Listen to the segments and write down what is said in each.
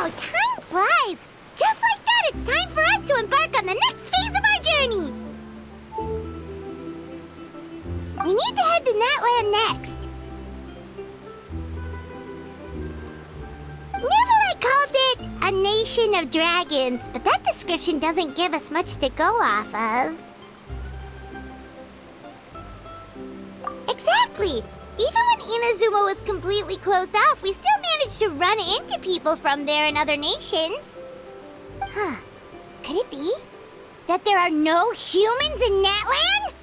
Wow, time flies! Just like that, it's time for us to embark on the next phase of our journey! We need to head to Natlan next. Neverlight called it a nation of dragons, but that description doesn't give us much to go off of. Exactly! Even when Inazuma was completely closed off, we still managed to run into people from there and other nations. Huh. Could it be that there are no humans in Natlan?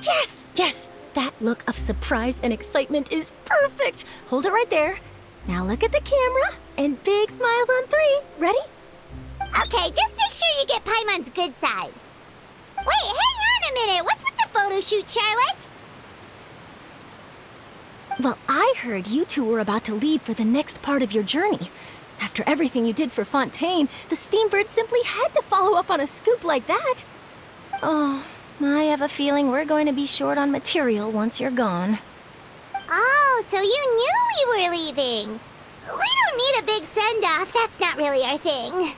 Yes! Yes! That look of surprise and excitement is perfect! Hold it right there. Now look at the camera, and big smiles on 3. Ready? Okay, just make sure you get Paimon's good side. Wait, hang on a minute! What's with the photo shoot, Charlotte? Well, I heard you two were about to leave for the next part of your journey. After everything you did for Fontaine, the Steambird simply had to follow up on a scoop like that. Oh, I have a feeling we're going to be short on material once you're gone. Oh, so you knew we were leaving. We don't need a big send-off. That's not really our thing.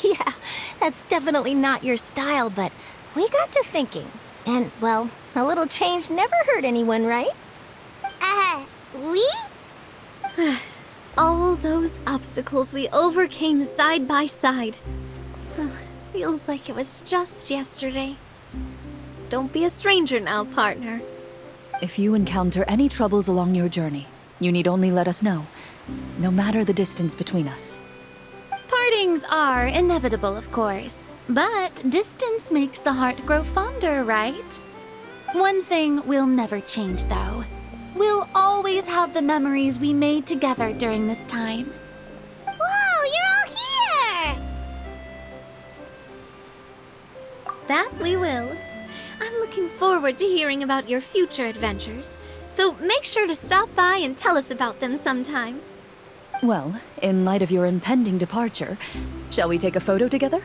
Yeah, that's definitely not your style, but we got to thinking. And, well, a little change never hurt anyone, right? We? All those obstacles we overcame side by side. Feels like it was just yesterday. Don't be a stranger now, partner. If you encounter any troubles along your journey, you need only let us know, no matter the distance between us. Partings are inevitable, of course, but distance makes the heart grow fonder, right? One thing will never change, though. We'll always have the memories we made together during this time. Whoa, you're all here! That we will. I'm looking forward to hearing about your future adventures, so make sure to stop by and tell us about them sometime. Well, in light of your impending departure, shall we take a photo together?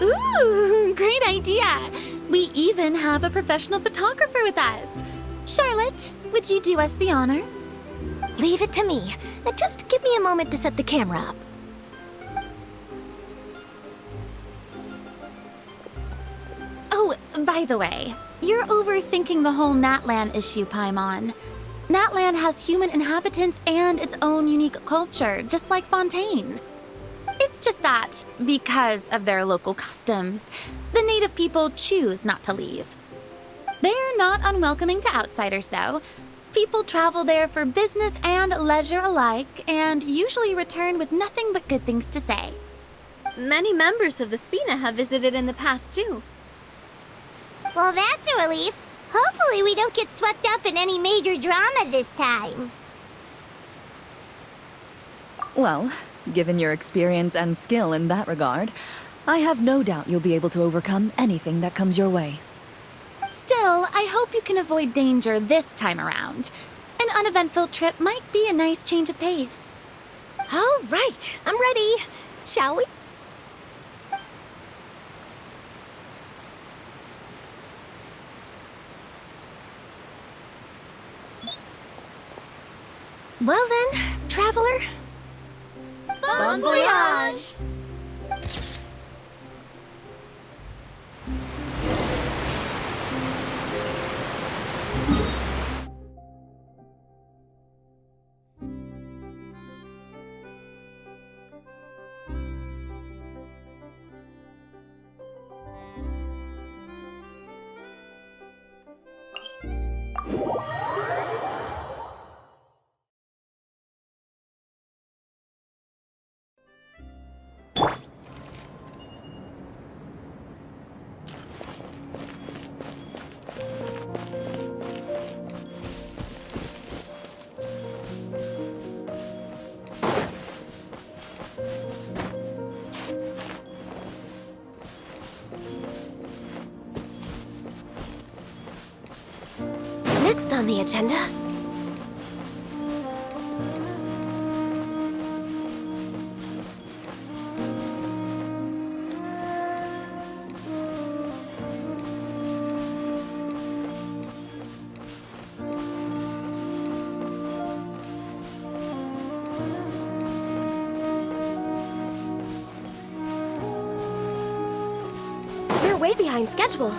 Ooh, great idea! We even have a professional photographer with us. Charlotte, would you do us the honor? Leave it to me. Just give me a moment to set the camera up. Oh, by the way, you're overthinking the whole Natlan issue, Paimon. Natlan has human inhabitants and its own unique culture, just like Fontaine. It's just that, because of their local customs, the native people choose not to leave. They're not unwelcoming to outsiders, though. People travel there for business and leisure alike, and usually return with nothing but good things to say. Many members of the Spina have visited in the past, too. Well, that's a relief. Hopefully we don't get swept up in any major drama this time. Well, given your experience and skill in that regard, I have no doubt you'll be able to overcome anything that comes your way. Still, I hope you can avoid danger this time around. An uneventful trip might be a nice change of pace. All right, I'm ready. Shall we? Well then, traveler. Bon voyage! Next on the agenda. way behind schedule.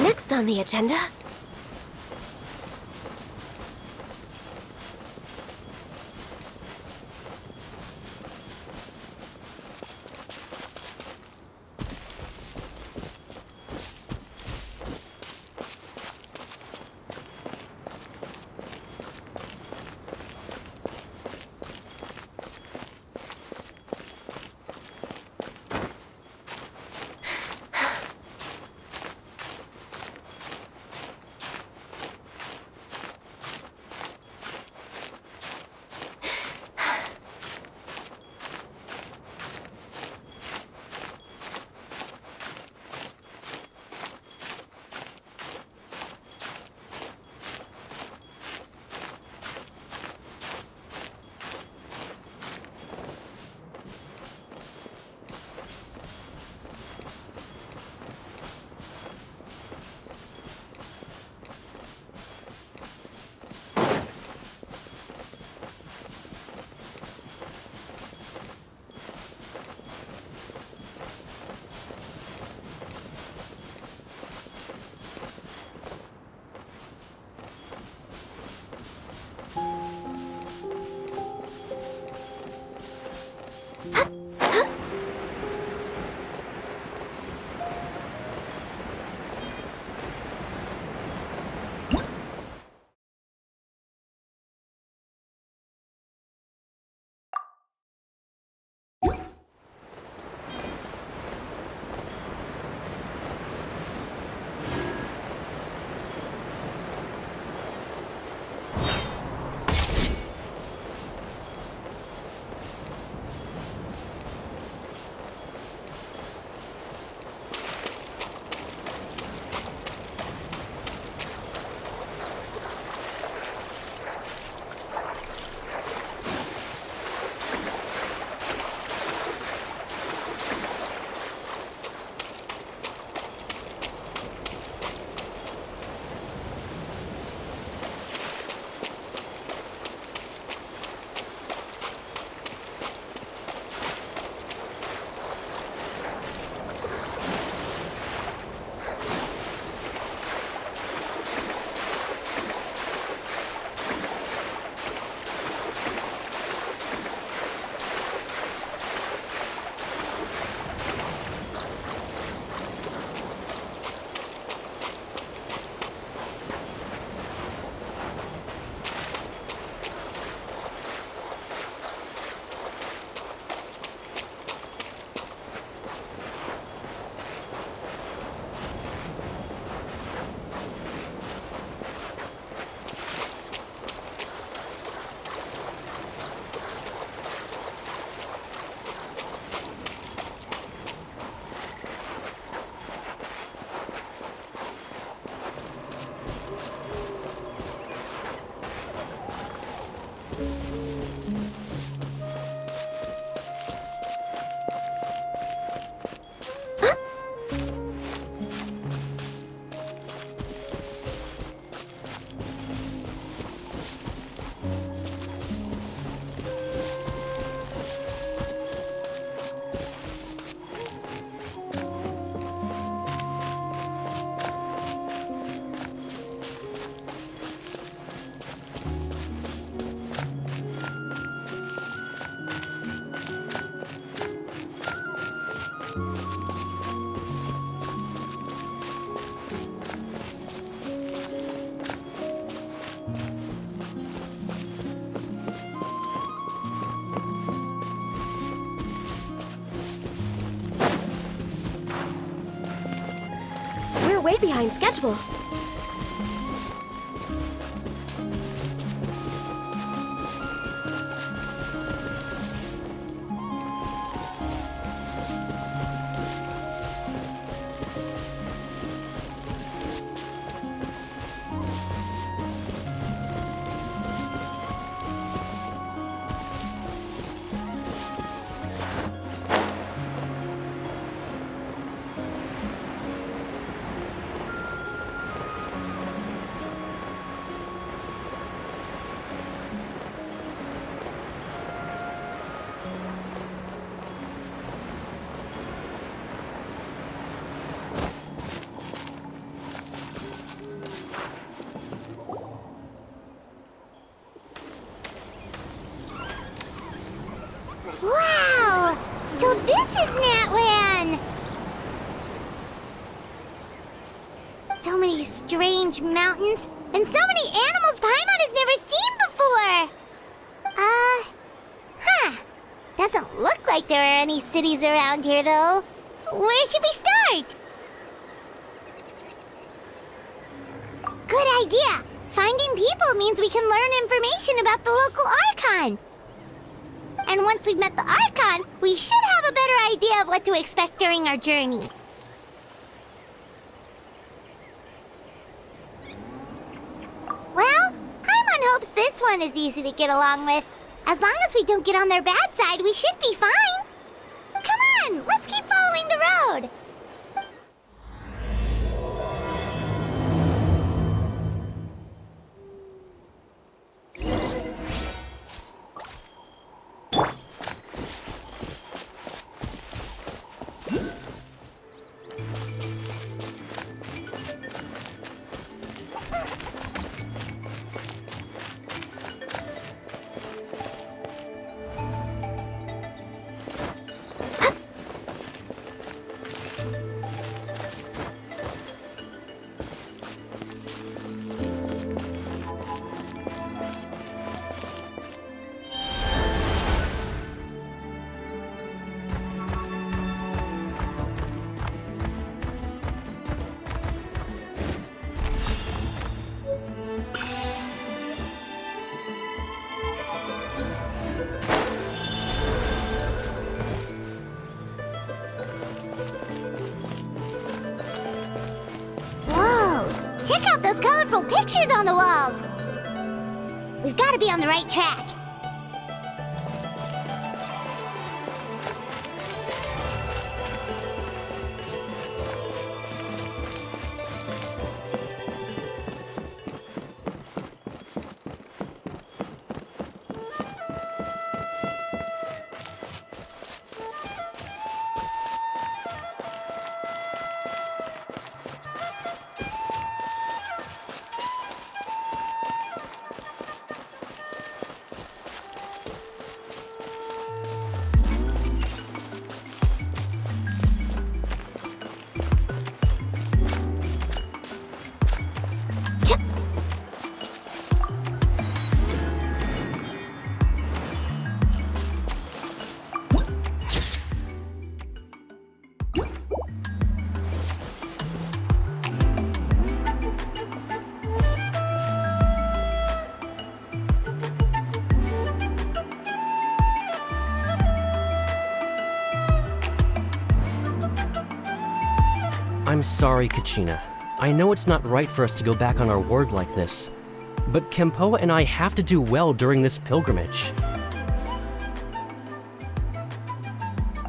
Next on the agenda... behind schedule. Wow! So this is Natlan! So many strange mountains, and so many animals Paimon has never seen before! Doesn't look like there are any cities around here, though. Where should we start? Good idea! Finding people means we can learn information about the local Archon. And once we've met the Archon, we should have a better idea of what to expect during our journey. Well, Paimon hopes this one is easy to get along with. As long as we don't get on their bad side, we should be fine. Come on, let's keep following the road. Check out those colorful pictures on the walls! We've got to be on the right track. I'm sorry, Kachina. I know it's not right for us to go back on our word like this, but Kempoa and I have to do well during this pilgrimage.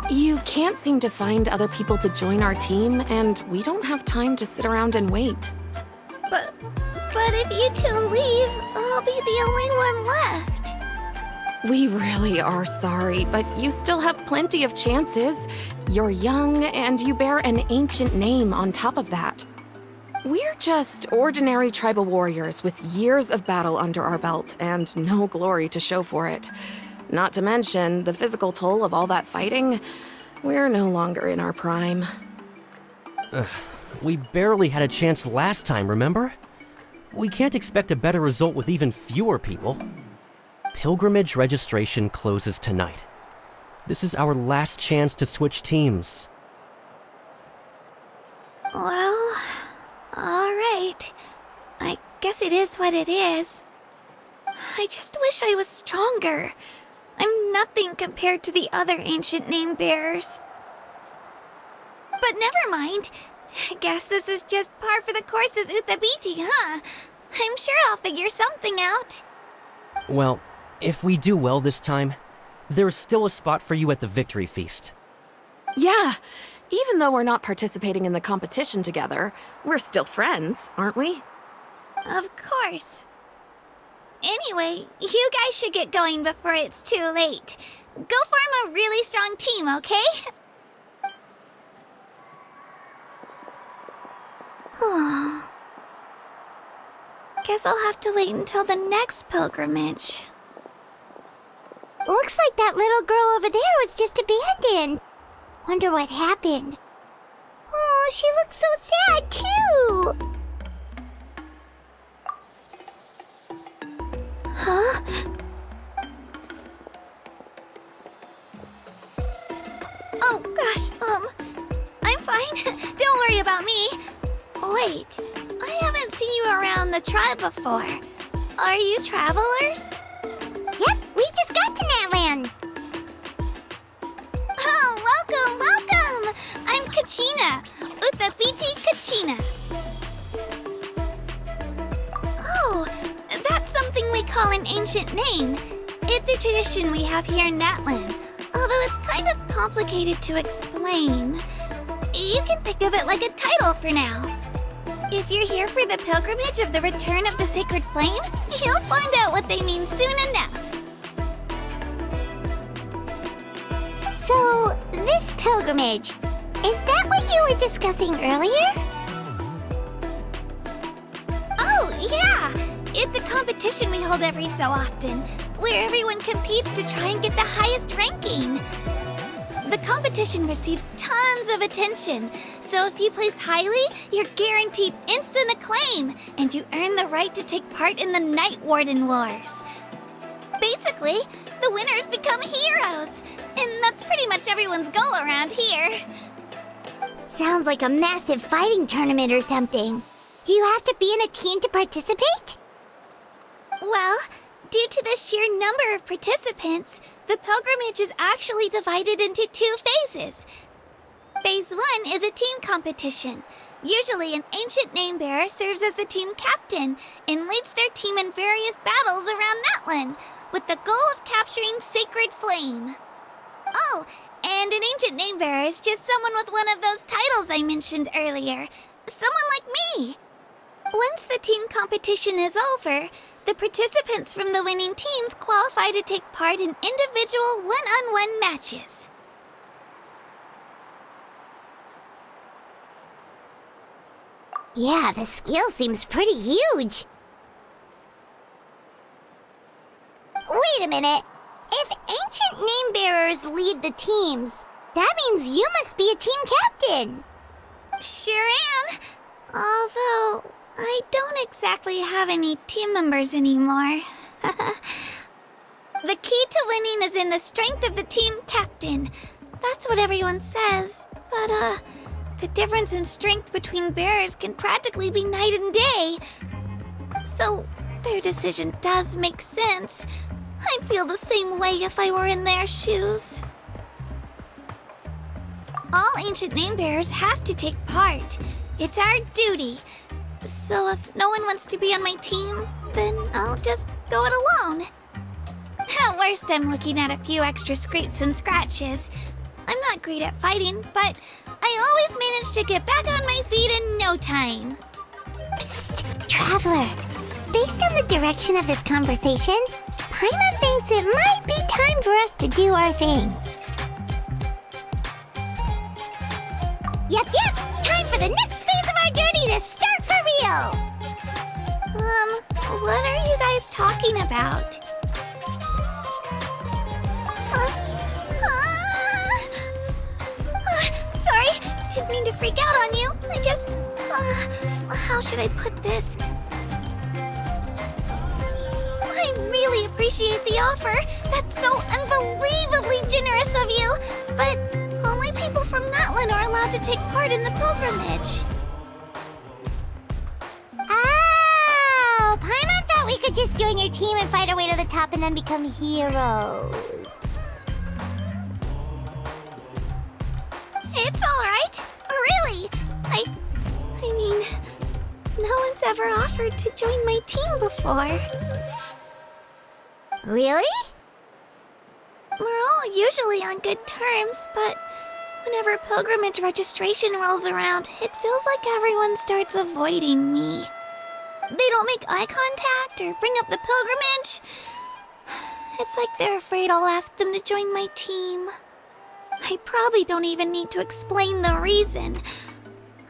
You can't seem to find other people to join our team, and we don't have time to sit around and wait. But if you two leave, I'll be the only one left. We really are sorry, but you still have plenty of chances. You're young, and you bear an ancient name on top of that. We're just ordinary tribal warriors with years of battle under our belt and no glory to show for it. Not to mention the physical toll of all that fighting. We're no longer in our prime. We barely had a chance last time, remember? We can't expect a better result with even fewer people. Pilgrimage registration closes tonight. This is our last chance to switch teams. Well, Alright. I guess it is what it is. I just wish I was stronger. I'm nothing compared to the other ancient name bearers. But never mind. Guess this is just par for the course as Uthabiti, huh? I'm sure I'll figure something out. Well, if we do well this time, there's still a spot for you at the victory feast. Yeah, even though we're not participating in the competition together, we're still friends, aren't we? Of course. Anyway, you guys should get going before it's too late. Go form a really strong team, okay? Guess I'll have to wait until the next pilgrimage. Looks like that little girl over there was just abandoned. Wonder what happened. Oh, she looks so sad, too. Huh? Oh, gosh, I'm fine. Don't worry about me. Wait, I haven't seen you around the tribe before. Are you travelers? Yep, we just got to Natlan. Oh, welcome! I'm Kachina, Uthabiti Kachina. Oh, that's something we call an ancient name. It's a tradition we have here in Natlan, although it's kind of complicated to explain. You can think of it like a title for now. If you're here for the pilgrimage of the return of the sacred flame, you'll find out what they mean soon enough. So, this pilgrimage, is that what you were discussing earlier? Oh, yeah! It's a competition we hold every so often, where everyone competes to try and get the highest ranking. The competition receives tons of attention, so if you place highly, you're guaranteed instant acclaim, and you earn the right to take part in the Night Warden Wars. Basically, the winners become heroes, and that's pretty much everyone's goal around here. Sounds like a massive fighting tournament or something. Do you have to be in a team to participate? Well, due to the sheer number of participants, the pilgrimage is actually divided into 2 phases. Phase 1 is a team competition. Usually an ancient name bearer serves as the team captain and leads their team in various battles around Natlan, with the goal of capturing Sacred Flame. Oh, and an ancient name bearer is just someone with one of those titles I mentioned earlier. Someone like me. Once the team competition is over, the participants from the winning teams qualify to take part in individual one-on-one matches. Yeah, the skill seems pretty huge. Wait a minute. If ancient name bearers lead the teams, that means you must be a team captain. Sure am. Although, I don't exactly have any team members anymore. The key to winning is in the strength of the team captain. That's what everyone says. But, the difference in strength between bearers can practically be night and day. So, their decision does make sense. I'd feel the same way if I were in their shoes. All ancient name bearers have to take part. It's our duty. So if no one wants to be on my team, then I'll just go it alone. At worst, I'm looking at a few extra scrapes and scratches. I'm not great at fighting, but I always manage to get back on my feet in no time. Psst, Traveler. Based on the direction of this conversation, Paimon thinks it might be time for us to do our thing. Yep, time for the next phase of our journey to start for real! What are you guys talking about? Sorry, didn't mean to freak out on you. I just, how should I put this? I really appreciate the offer. That's so unbelievably generous of you. But only people from Natlan are allowed to take part in the pilgrimage. thought we could just join your team and fight our way to the top and then become heroes. It's alright. Really. I mean, no one's ever offered to join my team before. Really? We're all usually on good terms, but whenever pilgrimage registration rolls around, it feels like everyone starts avoiding me. They don't make eye contact or bring up the pilgrimage. It's like they're afraid I'll ask them to join my team. I probably don't even need to explain the reason.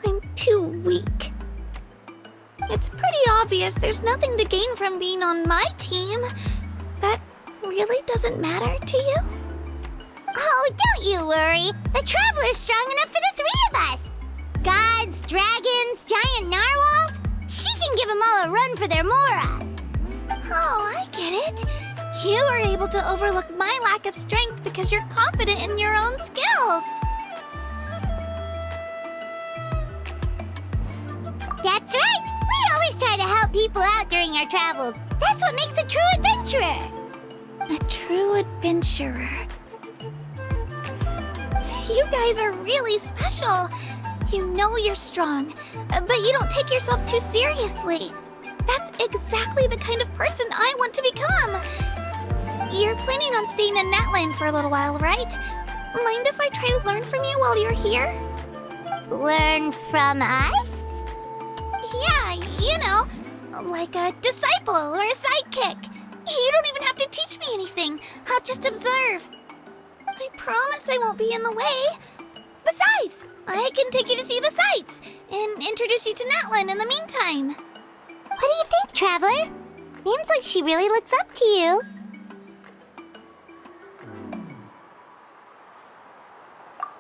I'm too weak. It's pretty obvious there's nothing to gain from being on my team. That really doesn't matter to you? Oh, don't you worry. The Traveler's strong enough for the three of us. Gods, dragons, giant narwhals. She can give them all a run for their Mora. Oh, I get it. You were able to overlook my lack of strength because you're confident in your own skills. That's right. We always try to help people out during our travels. That's what makes a true adventurer. A true adventurer. You guys are really special. You know you're strong, but you don't take yourselves too seriously. That's exactly the kind of person I want to become. You're planning on staying in Natlan for a little while, right? Mind if I try to learn from you while you're here? Learn from us? Yeah, you know, like a disciple or a sidekick. You don't even have to teach me anything. I'll just observe. I promise I won't be in the way. Besides, I can take you to see the sights and introduce you to Natlan in the meantime. What do you think, Traveler? Seems like she really looks up to you.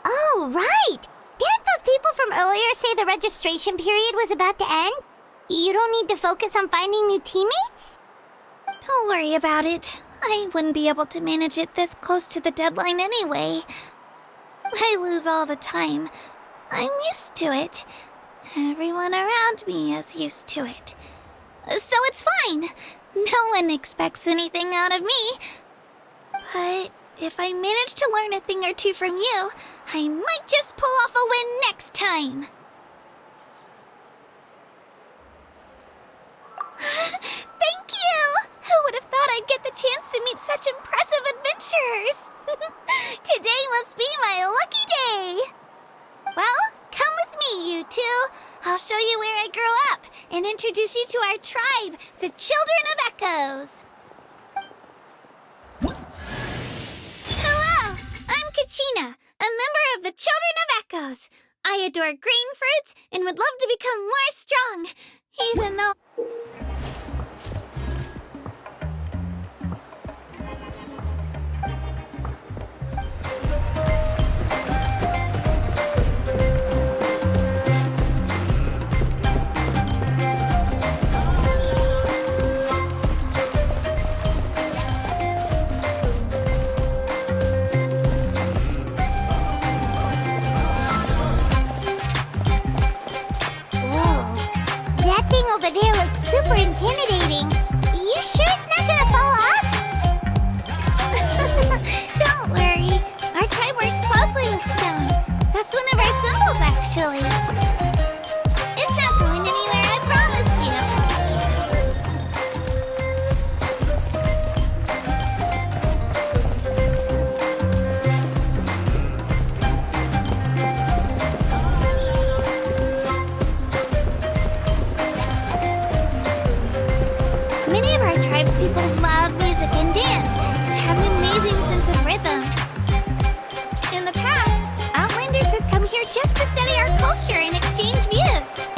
Oh, right! Didn't those people from earlier say the registration period was about to end? You don't need to focus on finding new teammates? Don't worry about it. I wouldn't be able to manage it this close to the deadline anyway. I lose all the time. I'm used to it. Everyone around me is used to it. So it's fine. No one expects anything out of me. But if I manage to learn a thing or two from you, I might just pull off a win next time. Thank you! Who would have thought I'd get the chance to meet such impressive adventurers? Today must be my lucky day. Well, come with me, you two. I'll show you where I grew up and introduce you to our tribe, the Children of Echoes. Hello, I'm Kachina, a member of the Children of Echoes. I adore green fruits and would love to become more strong, even though... Over there looks super intimidating. You sure it's not gonna fall off? Don't worry. Our tribe works closely with stone. That's one of our symbols, actually. It's not going anywhere, I promise you. Many of our tribespeople love music and dance and have an amazing sense of rhythm. In the past, Outlanders have come here just to study our culture and exchange views.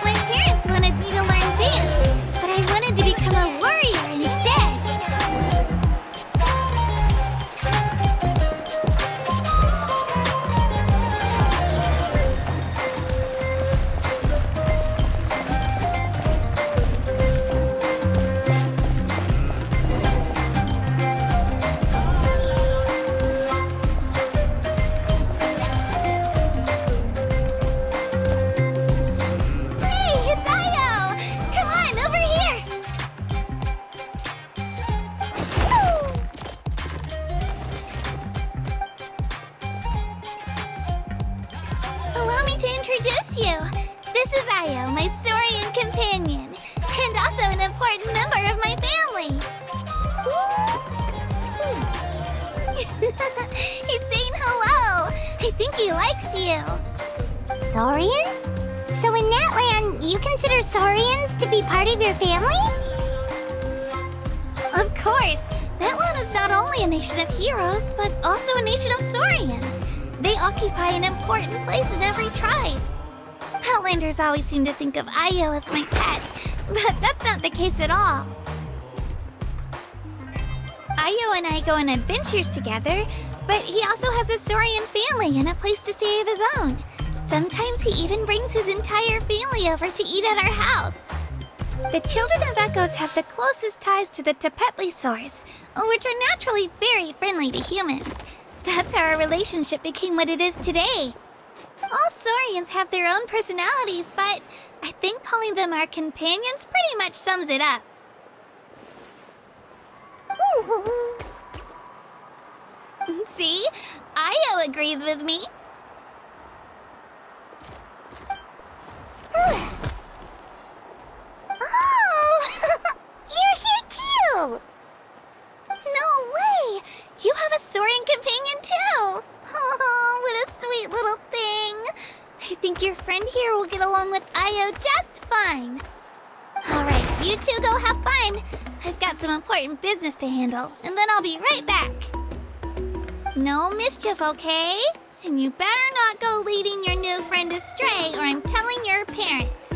My parents wanted me to learn dance, but I wanted to become a warrior instead. introduce you. This is Io, my Saurian companion, and also an important member of my family. He's saying hello. I think he likes you. Saurian? So in Natlan, you consider Saurians to be part of your family? Of course. Natlan is not only a nation of heroes, but also a nation of Saurians. They occupy an important place in every tribe. Outlanders always seem to think of Io as my pet, but that's not the case at all. Io and I go on adventures together, but he also has a Saurian family and a place to stay of his own. Sometimes he even brings his entire family over to eat at our house. The children of Echoes have the closest ties to the Tepetlisaurs, which are naturally very friendly to humans. That's how our relationship became what it is today. All Saurians have their own personalities, but I think calling them our companions pretty much sums it up. See? Io agrees with me. Oh! You're here too! No way! You have a Saurian companion too! Oh, what a sweet little thing! I think your friend here will get along with Io just fine. Alright, you two go have fun. I've got some important business to handle, and then I'll be right back. No mischief, okay? And you better not go leading your new friend astray, or I'm telling your parents.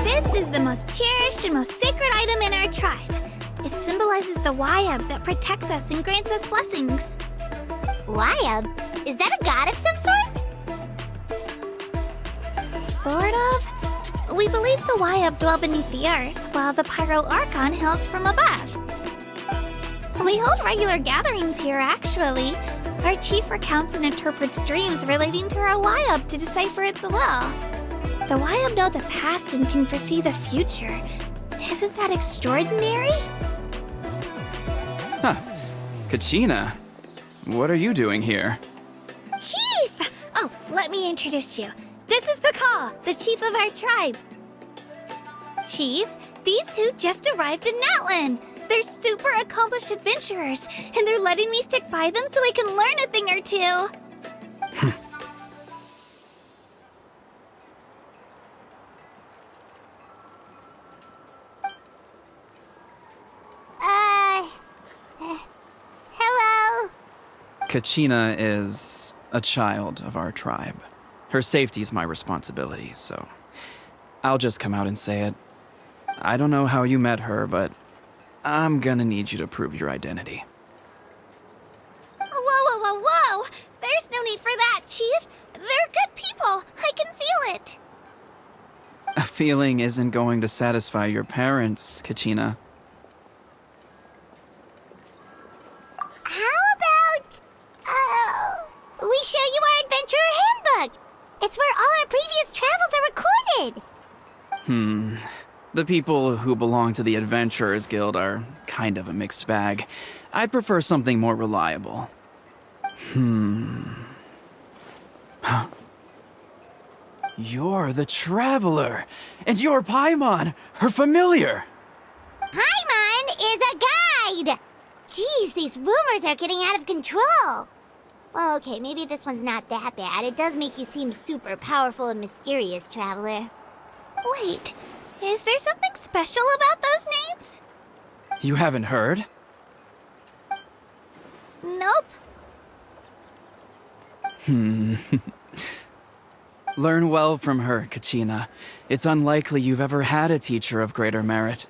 This is the most cherished and most sacred item in our tribe. It symbolizes the Wayab that protects us and grants us blessings. Wayab? Is that a god of some sort? Sort of. We believe the Wayab dwell beneath the earth, while the Pyro Archon hails from above. We hold regular gatherings here, actually. Our chief recounts and interprets dreams relating to our Wayab to decipher its will. The Wayab know the past and can foresee the future. Isn't that extraordinary? Huh. Kachina, what are you doing here? Chief! Oh, let me introduce you. This is Pakal, the chief of our tribe. Chief, these two just arrived in Natlan. They're super accomplished adventurers, and they're letting me stick by them so I can learn a thing or two. Hello? Kachina is a child of our tribe. Her safety's my responsibility, so I'll just come out and say it. I don't know how you met her, but I'm gonna need you to prove your identity. Whoa, whoa, whoa, whoa! There's no need for that, Chief. They're good people. I can feel it. A feeling isn't going to satisfy your parents, Kachina. How about, we show you our adventurer handbook? It's where all our previous travels are recorded. The people who belong to the Adventurers Guild are kind of a mixed bag. I'd prefer something more reliable. Huh. You're the Traveler, and you're Paimon, her familiar. Paimon is a guide! Jeez, these rumors are getting out of control. Well, okay, maybe this one's not that bad. It does make you seem super powerful and mysterious, Traveler. Wait, is there something special about those names? You haven't heard? Nope. Learn well from her, Kachina. It's unlikely you've ever had a teacher of greater merit.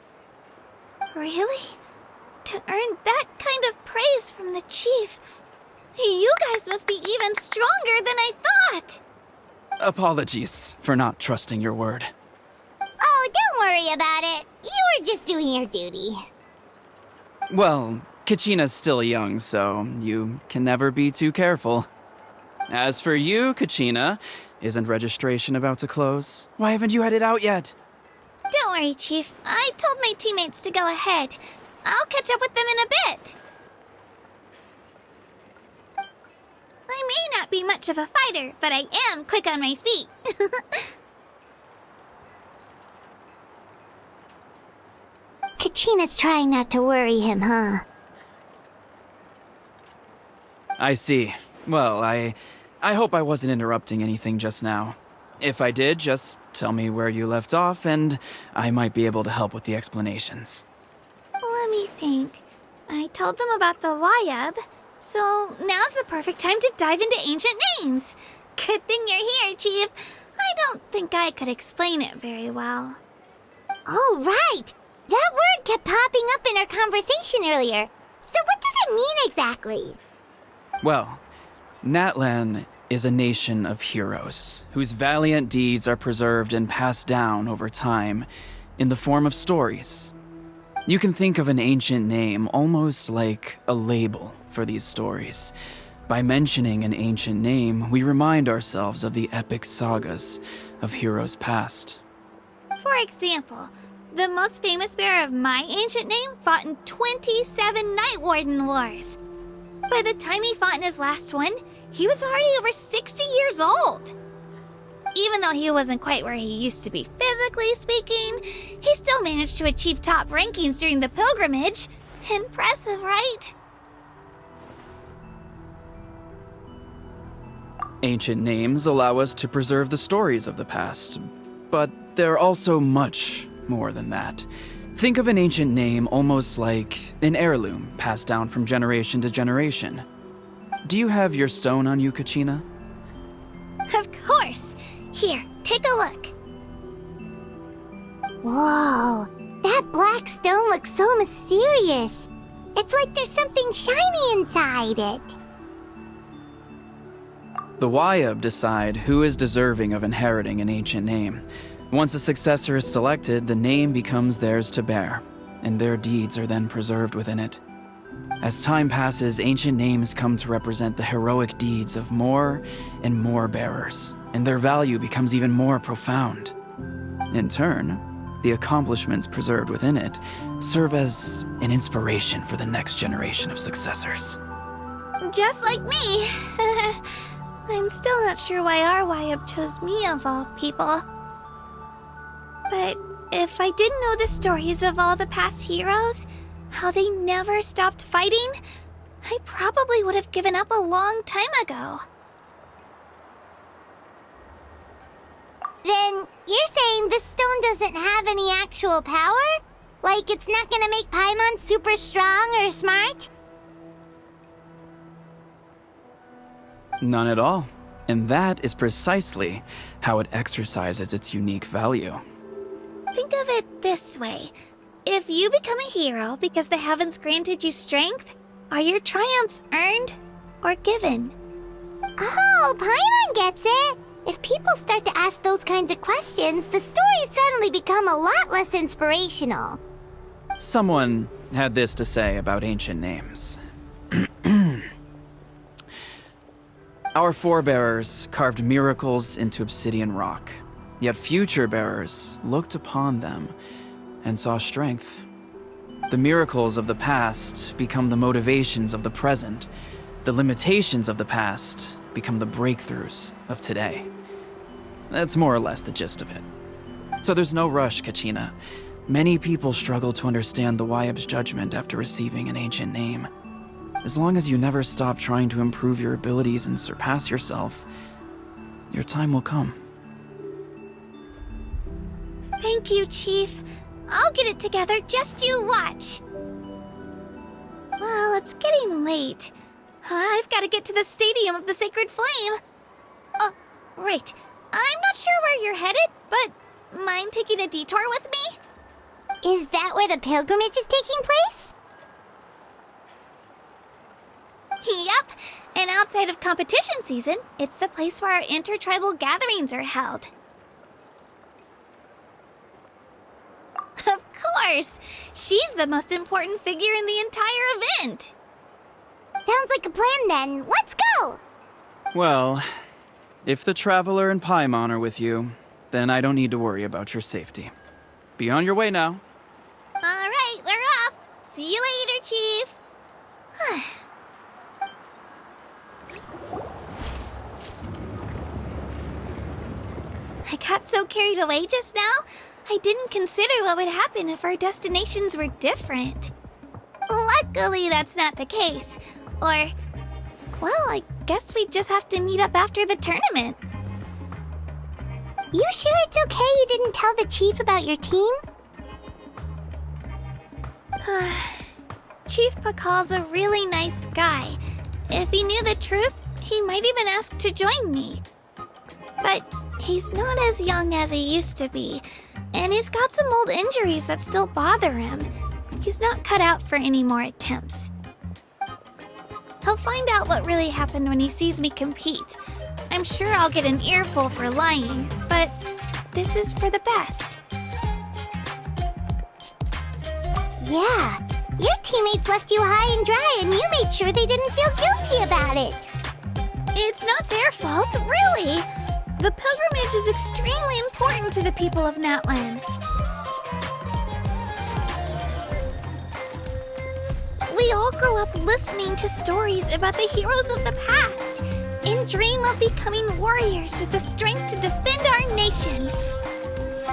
Really? To earn that kind of praise from the chief, you guys must be even stronger than I thought. Apologies for not trusting your word. Oh, don't worry about it. You were just doing your duty. Well, Kachina's still young, so you can never be too careful. As for you, Kachina, isn't registration about to close? Why haven't you headed out yet? Don't worry, Chief. I told my teammates to go ahead. I'll catch up with them in a bit. I may not be much of a fighter, but I am quick on my feet. Kachina's trying not to worry him, huh? I see. Well, I hope I wasn't interrupting anything just now. If I did, just tell me where you left off, and I might be able to help with the explanations. Let me think. I told them about the Wayab, so now's the perfect time to dive into ancient names. Good thing you're here, Chief. I don't think I could explain it very well. Oh, right! That word kept popping up in our conversation earlier. So what does it mean exactly? Well, Natlan is a nation of heroes whose valiant deeds are preserved and passed down over time in the form of stories. You can think of an ancient name almost like a label for these stories. By mentioning an ancient name, we remind ourselves of the epic sagas of heroes past. For example, the most famous bearer of my ancient name fought in 27 Night Warden Wars. By the time he fought in his last one, he was already over 60 years old. Even though he wasn't quite where he used to be physically speaking, he still managed to achieve top rankings during the pilgrimage. Impressive, right? Ancient names allow us to preserve the stories of the past, but they're also much more than that. Think of an ancient name almost like an heirloom passed down from generation to generation. Do you have your stone on you, Kachina? Of course. Here, take a look. Whoa, that black stone looks so mysterious. It's like there's something shiny inside it. The Wayab decide who is deserving of inheriting an ancient name. Once a successor is selected, the name becomes theirs to bear, and their deeds are then preserved within it. As time passes, ancient names come to represent the heroic deeds of more and more bearers, and their value becomes even more profound. In turn, the accomplishments preserved within it serve as an inspiration for the next generation of successors. Just like me. I'm still not sure why our Wayab chose me of all people. But if I didn't know the stories of all the past heroes, how they never stopped fighting, I probably would have given up a long time ago. Then you're saying this stone doesn't have any actual power? Like it's not gonna make Paimon super strong or smart? None at all. And that is precisely how it exercises its unique value. Think of it this way. If you become a hero because the heavens granted you strength, are your triumphs earned or given? Oh, Paimon gets it! If people start to ask those kinds of questions, the stories suddenly become a lot less inspirational. Someone had this to say about ancient names. Our forebears carved miracles into obsidian rock, yet future bearers looked upon them and saw strength. The miracles of the past become the motivations of the present. The limitations of the past become the breakthroughs of today. That's more or less the gist of it. So there's no rush, Kachina. Many people struggle to understand the Wayab's judgment after receiving an ancient name. As long as you never stop trying to improve your abilities and surpass yourself, your time will come. Thank you, Chief. I'll get it together, just you watch. Well, it's getting late. I've got to get to the Stadium of the Sacred Flame. Oh, right. I'm not sure where you're headed, but mind taking a detour with me? Is that where the pilgrimage is taking place? Yep, and outside of competition season, it's the place where our intertribal gatherings are held. Of course! She's the most important figure in the entire event! Sounds like a plan then. Let's go! Well, if the Traveler and Paimon are with you, then I don't need to worry about your safety. Be on your way now. Alright, we're off! See you later, Chief! I got so carried away just now, I didn't consider what would happen if our destinations were different. Luckily, that's not the case. Or, well, I guess we just have to meet up after the tournament. You sure it's okay you didn't tell the chief about your team? Chief Pakal's a really nice guy. If he knew the truth, he might even ask to join me. But he's not as young as he used to be, and he's got some old injuries that still bother him. He's not cut out for any more attempts. He'll find out what really happened when he sees me compete. I'm sure I'll get an earful for lying, but this is for the best. Yeah, your teammates left you high and dry and you made sure they didn't feel guilty about it. It's not their fault, really. The pilgrimage is extremely important to the people of Natlan. We all grow up listening to stories about the heroes of the past and dream of becoming warriors with the strength to defend our nation.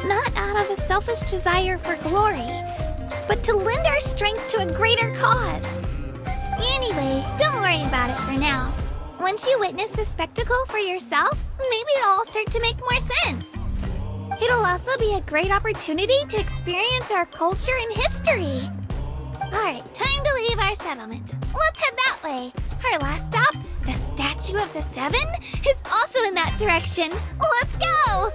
Not out of a selfish desire for glory, but to lend our strength to a greater cause. Anyway, don't worry about it for now. Once you witness the spectacle for yourself, maybe it'll all start to make more sense. It'll also be a great opportunity to experience our culture and history. Alright, time to leave our settlement. Let's head that way. Our last stop, the Statue of the Seven, is also in that direction. Let's go!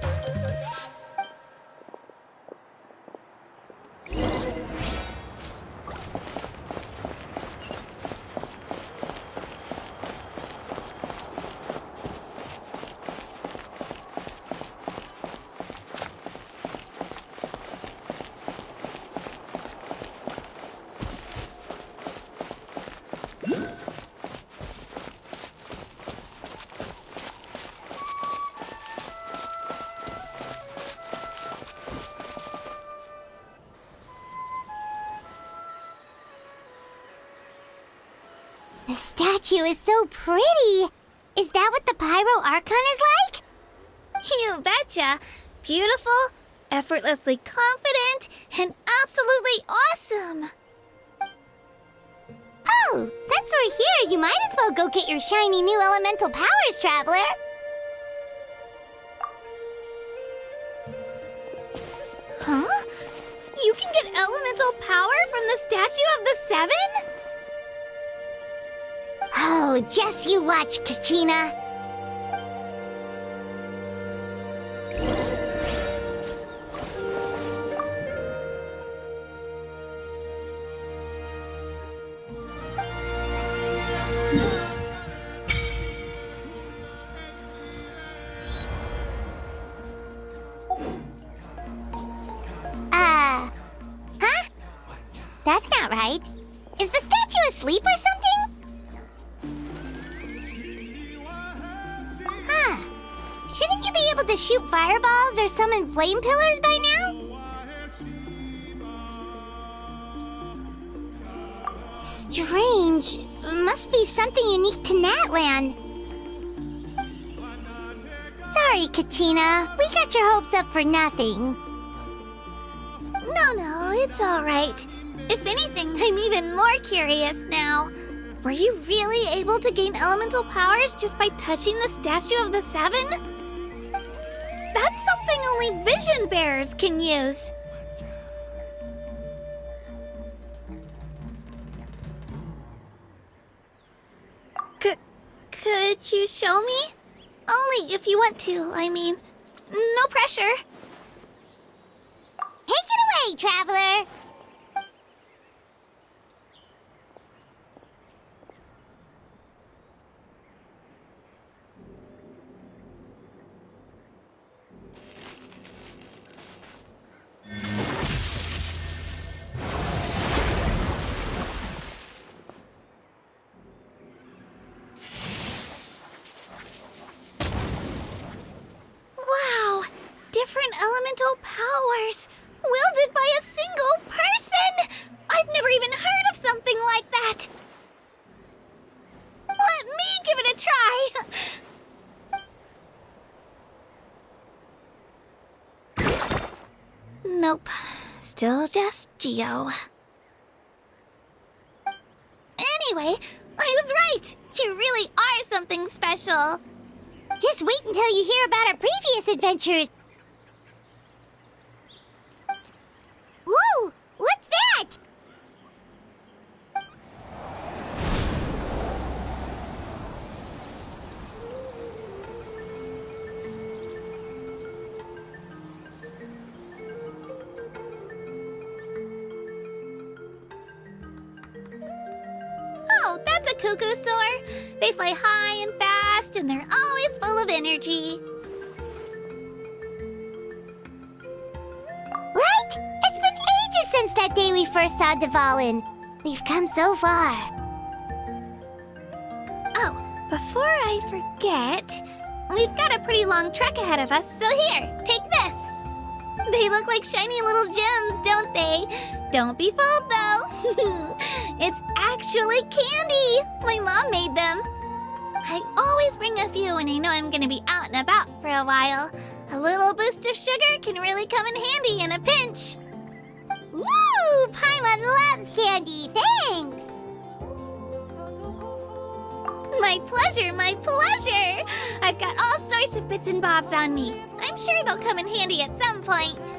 The statue is so pretty. Is that what the Pyro Archon is like? You betcha! Beautiful, effortlessly confident, and absolutely awesome! Oh, since we're here, you might as well go get your shiny new elemental powers, Traveler. Huh? You can get elemental power from the Statue of the Seven? Oh, just you watch, Kachina. Huh? That's not right. Is the statue asleep or something? Huh. Shouldn't you be able to shoot fireballs or summon flame pillars by now? Strange. Must be something unique to Natlan. Sorry, Kachina. We got your hopes up for nothing. No, it's alright. If anything, I'm even more curious now. Were you really able to gain elemental powers just by touching the Statue of the Seven? That's something only vision bearers can use. Could you show me? Only if you want to, I mean. No pressure. Take it away, Traveler! different elemental powers, wielded by a single person! I've never even heard of something like that! Let me give it a try! Nope. Still just Geo. Anyway, I was right! You really are something special! Just wait until you hear about our previous adventures. Whoa! What's that? Oh, that's a cuckoo soar. They fly high and fast, and they're always full of energy. Right? It's been ages since that day we first saw Dvalin. We've come so far. Oh, before I forget, we've got a pretty long trek ahead of us, so here, take this. They look like shiny little gems, don't they? Don't be fooled, though. It's actually candy. My mom made them. I always bring a few when I know I'm gonna be out and about for a while. A little boost of sugar can really come in handy in a pinch. Woo! Paimon loves candy. Thanks. My pleasure, my pleasure! I've got all sorts of bits and bobs on me. I'm sure they'll come in handy at some point.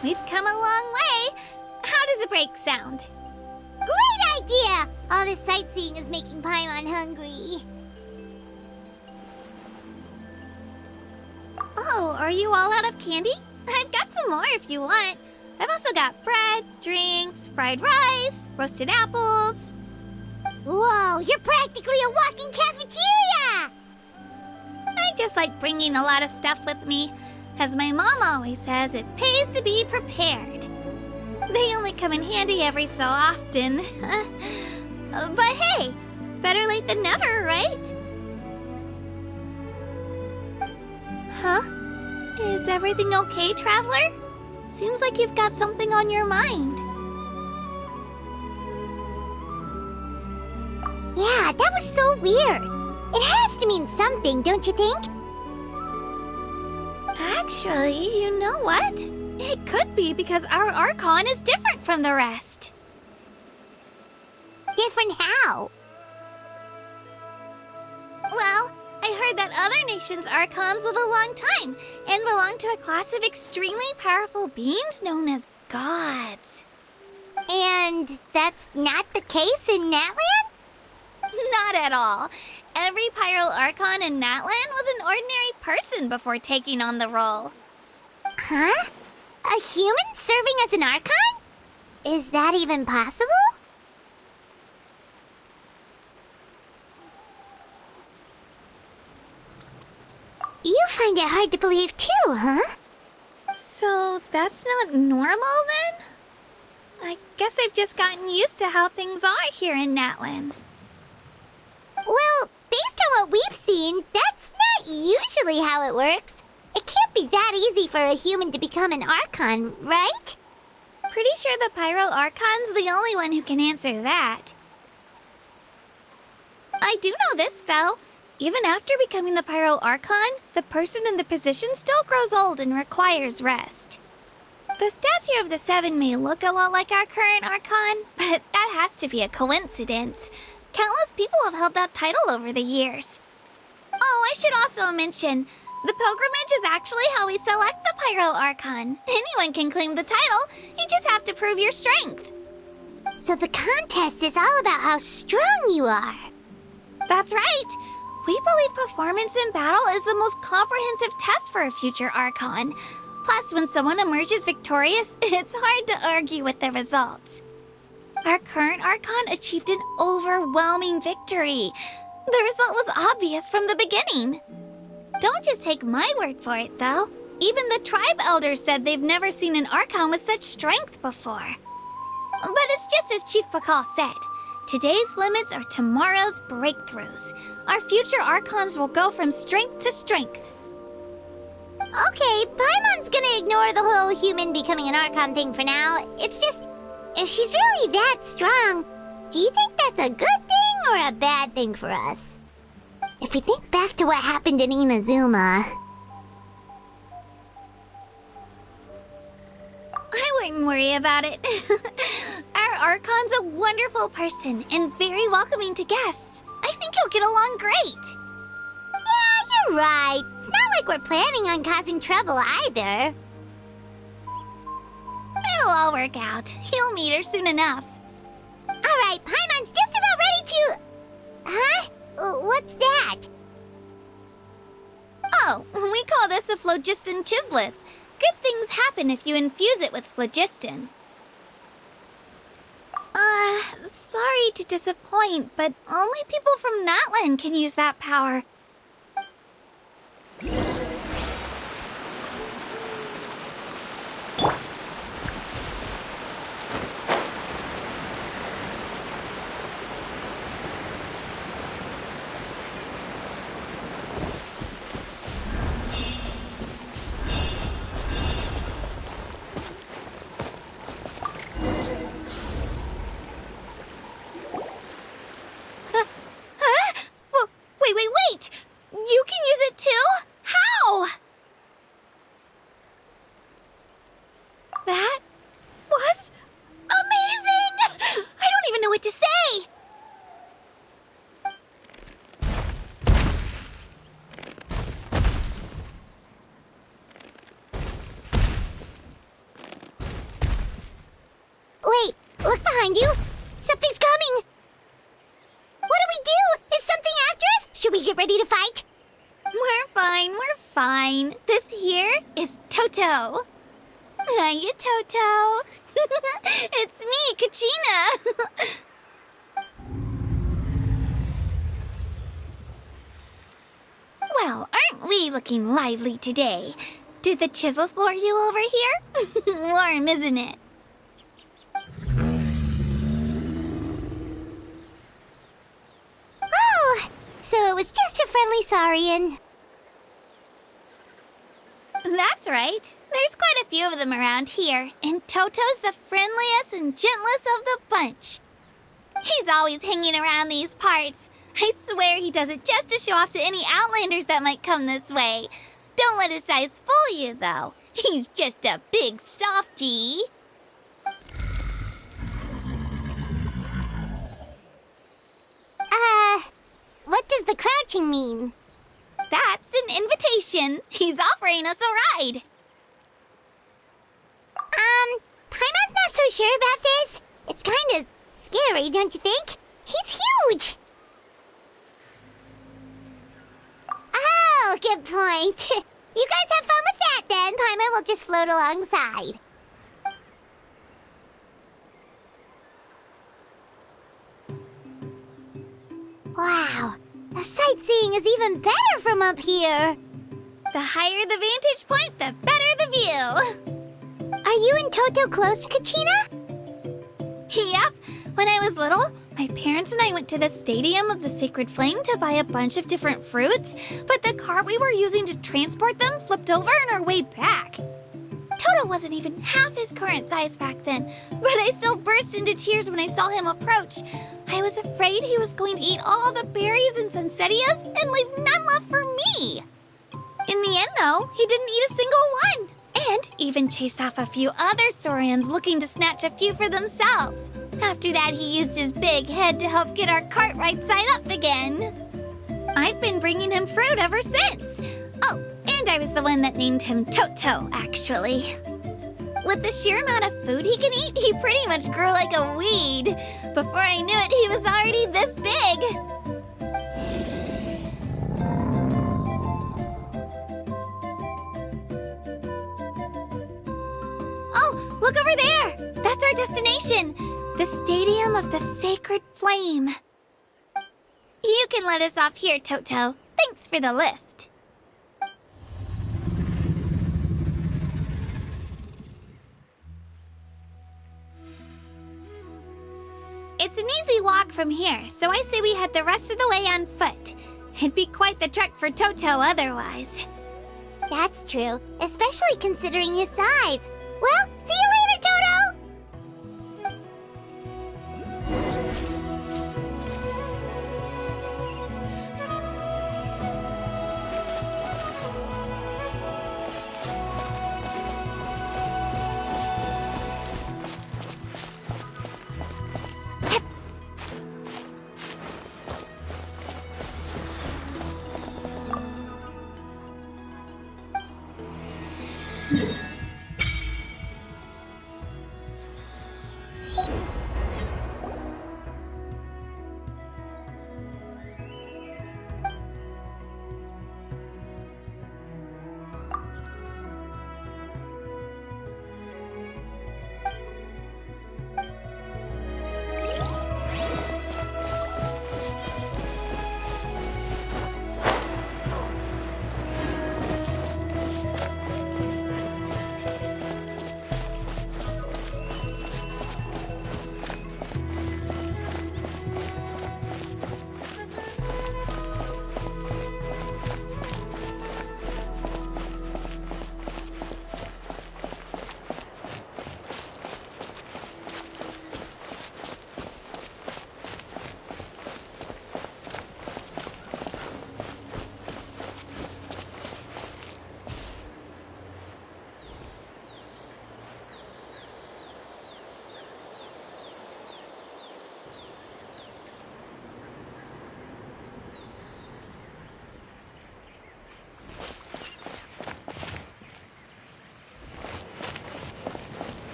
We've come a long way. How does a break sound? Great idea! All this sightseeing is making Paimon hungry. Oh, are you all out of candy? I've got some more if you want. I've also got bread, drinks, fried rice, roasted apples. Whoa, you're practically a walking cafeteria! I just like bringing a lot of stuff with me. As my mom always says, it pays to be prepared. They only come in handy every so often. But hey, better late than never, right? Huh? Is everything okay, Traveler? Seems like you've got something on your mind. Yeah, that was so weird. It has to mean something, don't you think? Actually, you know what? It could be because our Archon is different from the rest. Different how? Well, I heard that other nations' Archons live a long time and belong to a class of extremely powerful beings known as gods. And that's not the case in Natlan? Not at all. Every Pyro Archon in Natlan was an ordinary person before taking on the role. Huh? A human serving as an Archon? Is that even possible? You find it hard to believe too, huh? So that's not normal then? I guess I've just gotten used to how things are here in Natlan. Well, based on what we've seen, that's not usually how it works. It can't be that easy for a human to become an Archon, right? Pretty sure the Pyro Archon's the only one who can answer that. I do know this, though. Even after becoming the Pyro Archon, the person in the position still grows old and requires rest. The statue of the Seven may look a lot like our current Archon, but that has to be a coincidence. Countless people have held that title over the years. Oh, I should also mention, the pilgrimage is actually how we select the Pyro Archon. Anyone can claim the title, you just have to prove your strength. So the contest is all about how strong you are. That's right. We believe performance in battle is the most comprehensive test for a future Archon. Plus, when someone emerges victorious, it's hard to argue with the results. Our current Archon achieved an overwhelming victory. The result was obvious from the beginning. Don't just take my word for it, though. Even the tribe elders said they've never seen an Archon with such strength before. But it's just as Chief Pakal said. Today's limits are tomorrow's breakthroughs. Our future Archons will go from strength to strength. Okay, Paimon's gonna ignore the whole human becoming an Archon thing for now. It's just, if she's really that strong, do you think that's a good thing or a bad thing for us? If we think back to what happened in Inazuma... I wouldn't worry about it. Our Archon's a wonderful person and very welcoming to guests. I think he'll get along great. Yeah, you're right. It's not like we're planning on causing trouble either. It'll all work out. He'll meet her soon enough. Alright, Paimon's just about ready to... Huh? What's that? Oh, we call this a phlogiston chisleth. Good things happen if you infuse it with phlogiston. Sorry to disappoint, but only people from Natlan can use that power. Wait! You can use it too? How? That was amazing! I don't even know what to say! Wait, look behind you! Something's coming! What do we do? Is something after us? Should we get ready to fight? We're fine. This here is Toto. Hiya, Toto. It's me, Kachina. Well, aren't we looking lively today? Did the Chisleth lure you over here? Warm, isn't it? Oh, so it was just a friendly Saurian. That's right. There's quite a few of them around here, and Toto's the friendliest and gentlest of the bunch. He's always hanging around these parts. I swear he does it just to show off to any Outlanders that might come this way. Don't let his size fool you, though. He's just a big softie. What does the crouching mean? That's an invitation. He's offering us a ride. Paimon's not so sure about this. It's kind of scary, don't you think? He's huge! Oh, good point. You guys have fun with that then. Paimon will just float alongside. Wow, the sightseeing is even better from up here. The higher the vantage point, the better the view. Are you and Toto close, Kachina? Yep. When I was little, my parents and I went to the Stadium of the Sacred Flame to buy a bunch of different fruits, but the cart we were using to transport them flipped over on our way back. Toto wasn't even half his current size back then, but I still burst into tears when I saw him approach. I was afraid he was going to eat all the berries and sunsettias and leave none left for me. In the end, though, he didn't eat a single one, and even chased off a few other Saurians looking to snatch a few for themselves. After that, he used his big head to help get our cart right side up again. I've been bringing him fruit ever since. Oh, and I was the one that named him Toto, actually. With the sheer amount of food he can eat, he pretty much grew like a weed. Before I knew it, he was already this big. Oh, look over there! That's our destination! The Stadium of the Sacred Flame. You can let us off here, Toto. Thanks for the lift. It's an easy walk from here, so I say we head the rest of the way on foot. It'd be quite the trek for Toto otherwise. That's true, especially considering his size. Well, see you later, Toto!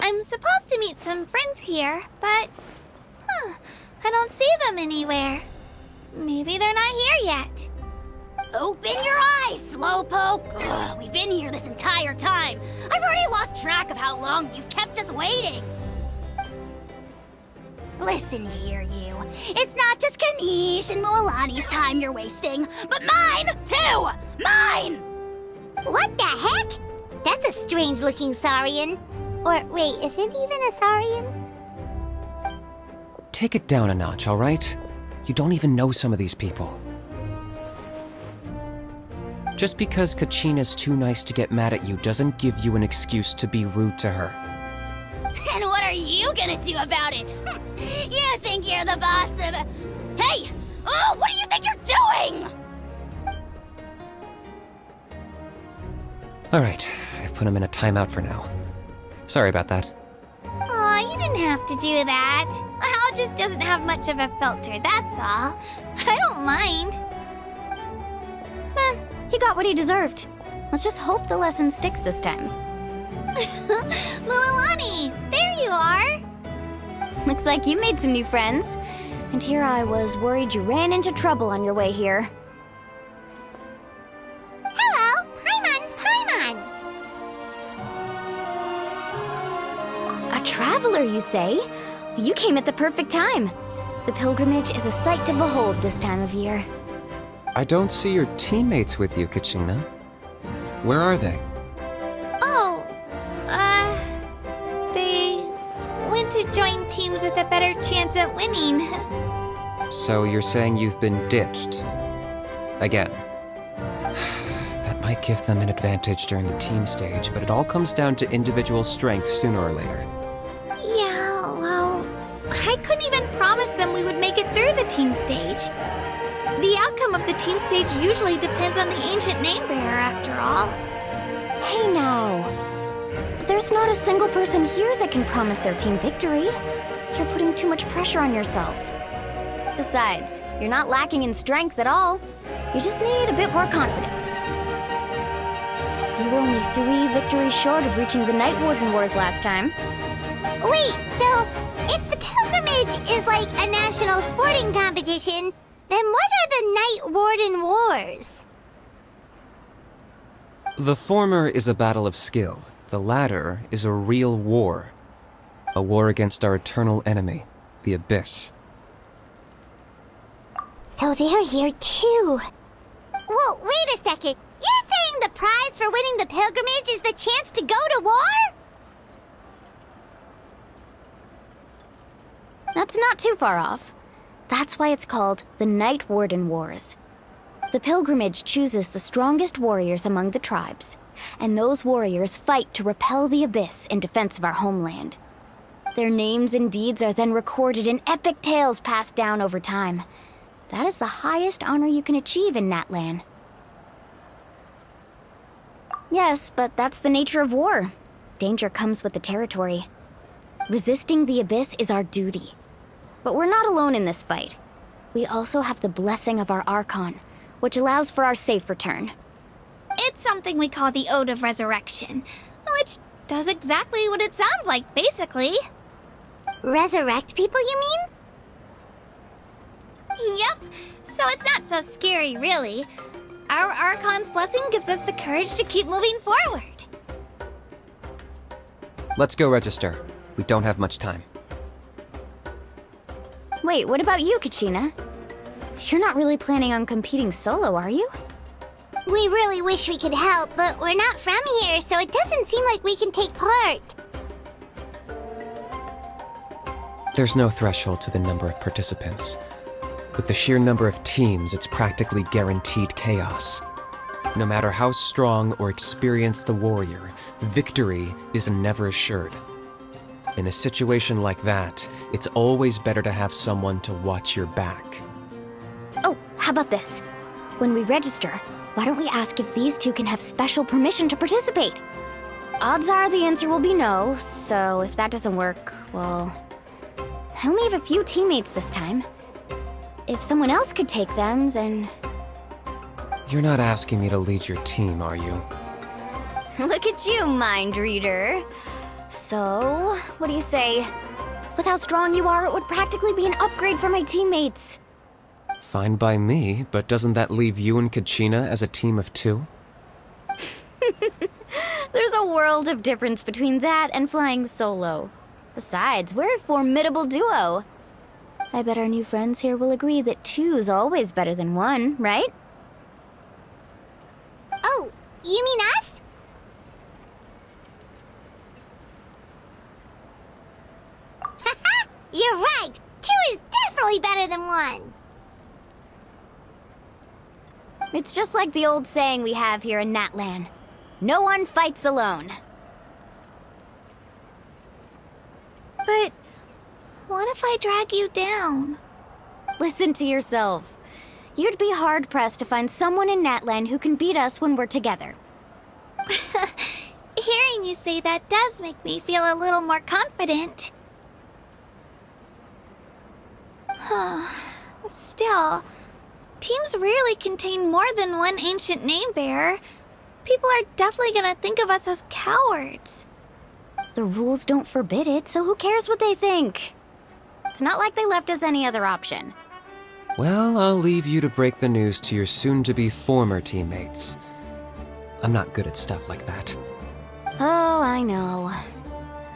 I'm supposed to meet some friends here, but... I don't see them anywhere. Maybe they're not here yet. Open your eyes, Slowpoke! Ugh, we've been here this entire time. I've already lost track of how long you've kept us waiting. Listen here, you. It's not just Kanish and Moalani's time you're wasting, but mine, too! Mine! What the heck? That's a strange-looking Saurian. Or, wait, is it even a Saurian? Take it down a notch, all right? You don't even know some of these people. Just because Kachina's too nice to get mad at you doesn't give you an excuse to be rude to her. And what are you gonna do about it? You think you're the boss of... Hey! Oh, what do you think you're doing? All right, I've put him in a timeout for now. Sorry about that. Aw, you didn't have to do that. Hal just doesn't have much of a filter, that's all. I don't mind. He got what he deserved. Let's just hope the lesson sticks this time. Mualani, there you are! Looks like you made some new friends. And here I was worried you ran into trouble on your way here. Hello, Paimon's Paimon! A traveler, you say? You came at the perfect time. The pilgrimage is a sight to behold this time of year. I don't see your teammates with you, Kachina. Where are they? Oh, they went to join teams with a better chance at winning. So you're saying you've been ditched? Again. That might give them an advantage during the team stage, but it all comes down to individual strength sooner or later. Yeah, well, I couldn't even promise them we would make it through the team stage. The outcome of the team stage usually depends on the ancient name bearer, after all. Hey now. There's not a single person here that can promise their team victory. You're putting too much pressure on yourself. Besides, you're not lacking in strength at all. You just need a bit more confidence. You were only 3 victories short of reaching the Night Warden Wars last time. Wait, so if the pilgrimage is like a national sporting competition, then what are the Night Warden Wars? The former is a battle of skill. The latter is a real war. A war against our eternal enemy, the Abyss. So they're here too. Well, wait a second. You're saying the prize for winning the pilgrimage is the chance to go to war? That's not too far off. That's why it's called the Night Warden Wars. The pilgrimage chooses the strongest warriors among the tribes, and those warriors fight to repel the Abyss in defense of our homeland. Their names and deeds are then recorded in epic tales passed down over time. That is the highest honor you can achieve in Natlan. Yes, but that's the nature of war. Danger comes with the territory. Resisting the Abyss is our duty. But we're not alone in this fight. We also have the blessing of our Archon, which allows for our safe return. It's something we call the Ode of Resurrection, which does exactly what it sounds like, basically. Resurrect people, you mean? Yep, so it's not so scary, really. Our Archon's blessing gives us the courage to keep moving forward. Let's go register. We don't have much time. Wait, what about you, Kachina? You're not really planning on competing solo, are you? We really wish we could help, but we're not from here, so it doesn't seem like we can take part. There's no threshold to the number of participants. With the sheer number of teams, it's practically guaranteed chaos. No matter how strong or experienced the warrior, victory is never assured. In a situation like that, it's always better to have someone to watch your back. Oh, how about this? When we register, why don't we ask if these two can have special permission to participate? Odds are the answer will be no, so if that doesn't work, well... I only have a few teammates this time. If someone else could take them, then... You're not asking me to lead your team, are you? Look at you, mind reader. So, what do you say? With how strong you are, it would practically be an upgrade for my teammates. Fine by me, but doesn't that leave you and Kachina as a team of 2? There's a world of difference between that and flying solo. Besides, we're a formidable duo. I bet our new friends here will agree that 2's always better than 1, right? Oh, you mean us? Haha, you're right! 2 is definitely better than 1! It's just like the old saying we have here in Natlan. No one fights alone. But what if I drag you down? Listen to yourself. You'd be hard-pressed to find someone in Natlan who can beat us when we're together. Hearing you say that does make me feel a little more confident. Still, teams rarely contain more than one ancient name bearer. People are definitely gonna think of us as cowards. The rules don't forbid it, so who cares what they think? It's not like they left us any other option. Well, I'll leave you to break the news to your soon-to-be former teammates. I'm not good at stuff like that. Oh, I know.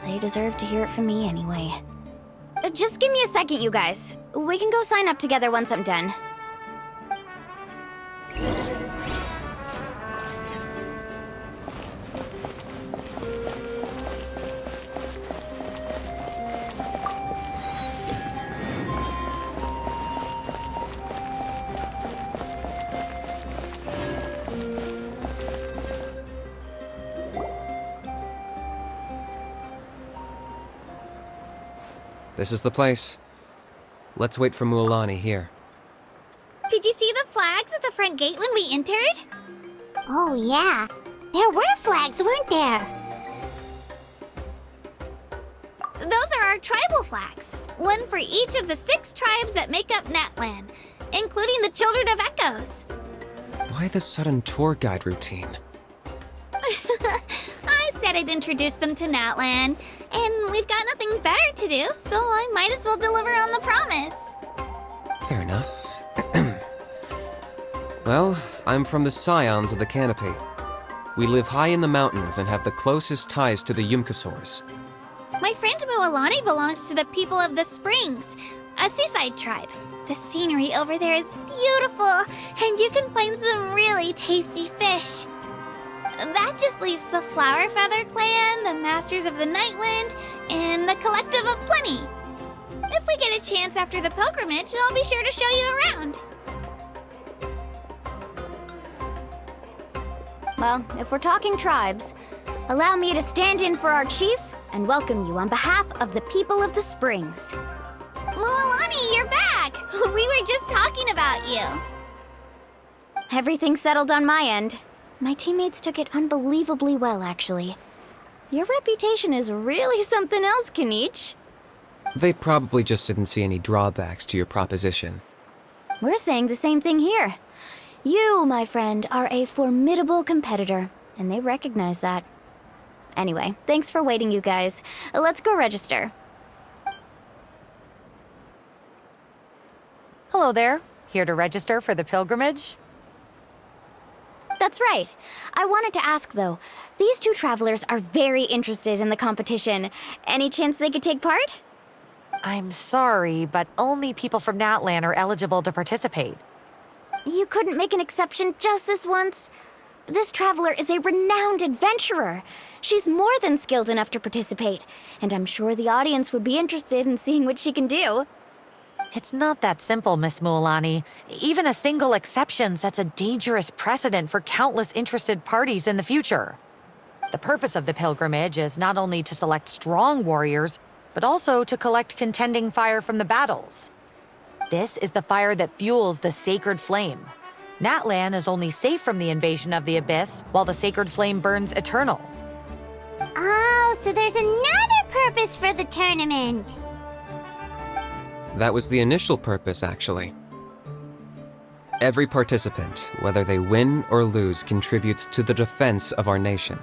They deserve to hear it from me anyway. Just give me a second, you guys. We can go sign up together once I'm done. This is the place. Let's wait for Mualani here. Did you see the flags at the front gate when we entered? Oh, yeah. There were flags, weren't there? Those are our tribal flags. One for each of the 6 tribes that make up Natlan, including the Children of Echoes. Why the sudden tour guide routine? I said I'd introduce them to Natlan, and we've got nothing better to do, so I might as well deliver on the promise. Fair enough. Well, I'm from the Scions of the Canopy. We live high in the mountains and have the closest ties to the Yumkasaurs. My friend Mualani belongs to the people of the Springs, a seaside tribe. The scenery over there is beautiful, and you can find some really tasty fish. That just leaves the Flower Feather Clan, the Masters of the Nightwind, and the Collective of Plenty. If we get a chance after the pilgrimage, I'll be sure to show you around. Well, if we're talking tribes, allow me to stand in for our chief and welcome you on behalf of the people of the Springs. Mualani, you're back! We were just talking about you. Everything's settled on my end. My teammates took it unbelievably well, actually. Your reputation is really something else, Kanich. They probably just didn't see any drawbacks to your proposition. We're saying the same thing here. You, my friend, are a formidable competitor, and they recognize that. Anyway, thanks for waiting, you guys. Let's go register. Hello there. Here to register for the pilgrimage? That's right. I wanted to ask, though. These 2 travelers are very interested in the competition. Any chance they could take part? I'm sorry, but only people from Natlan are eligible to participate. You couldn't make an exception just this once? This traveler is a renowned adventurer. She's more than skilled enough to participate, and I'm sure the audience would be interested in seeing what she can do. It's not that simple, Miss Mualani. Even a single exception sets a dangerous precedent for countless interested parties in the future. The purpose of the pilgrimage is not only to select strong warriors, but also to collect contending fire from the battles. This is the fire that fuels the sacred flame. Natlan is only safe from the invasion of the Abyss, while the sacred flame burns eternal. Oh, so there's another purpose for the tournament. That was the initial purpose, actually. Every participant, whether they win or lose, contributes to the defense of our nation.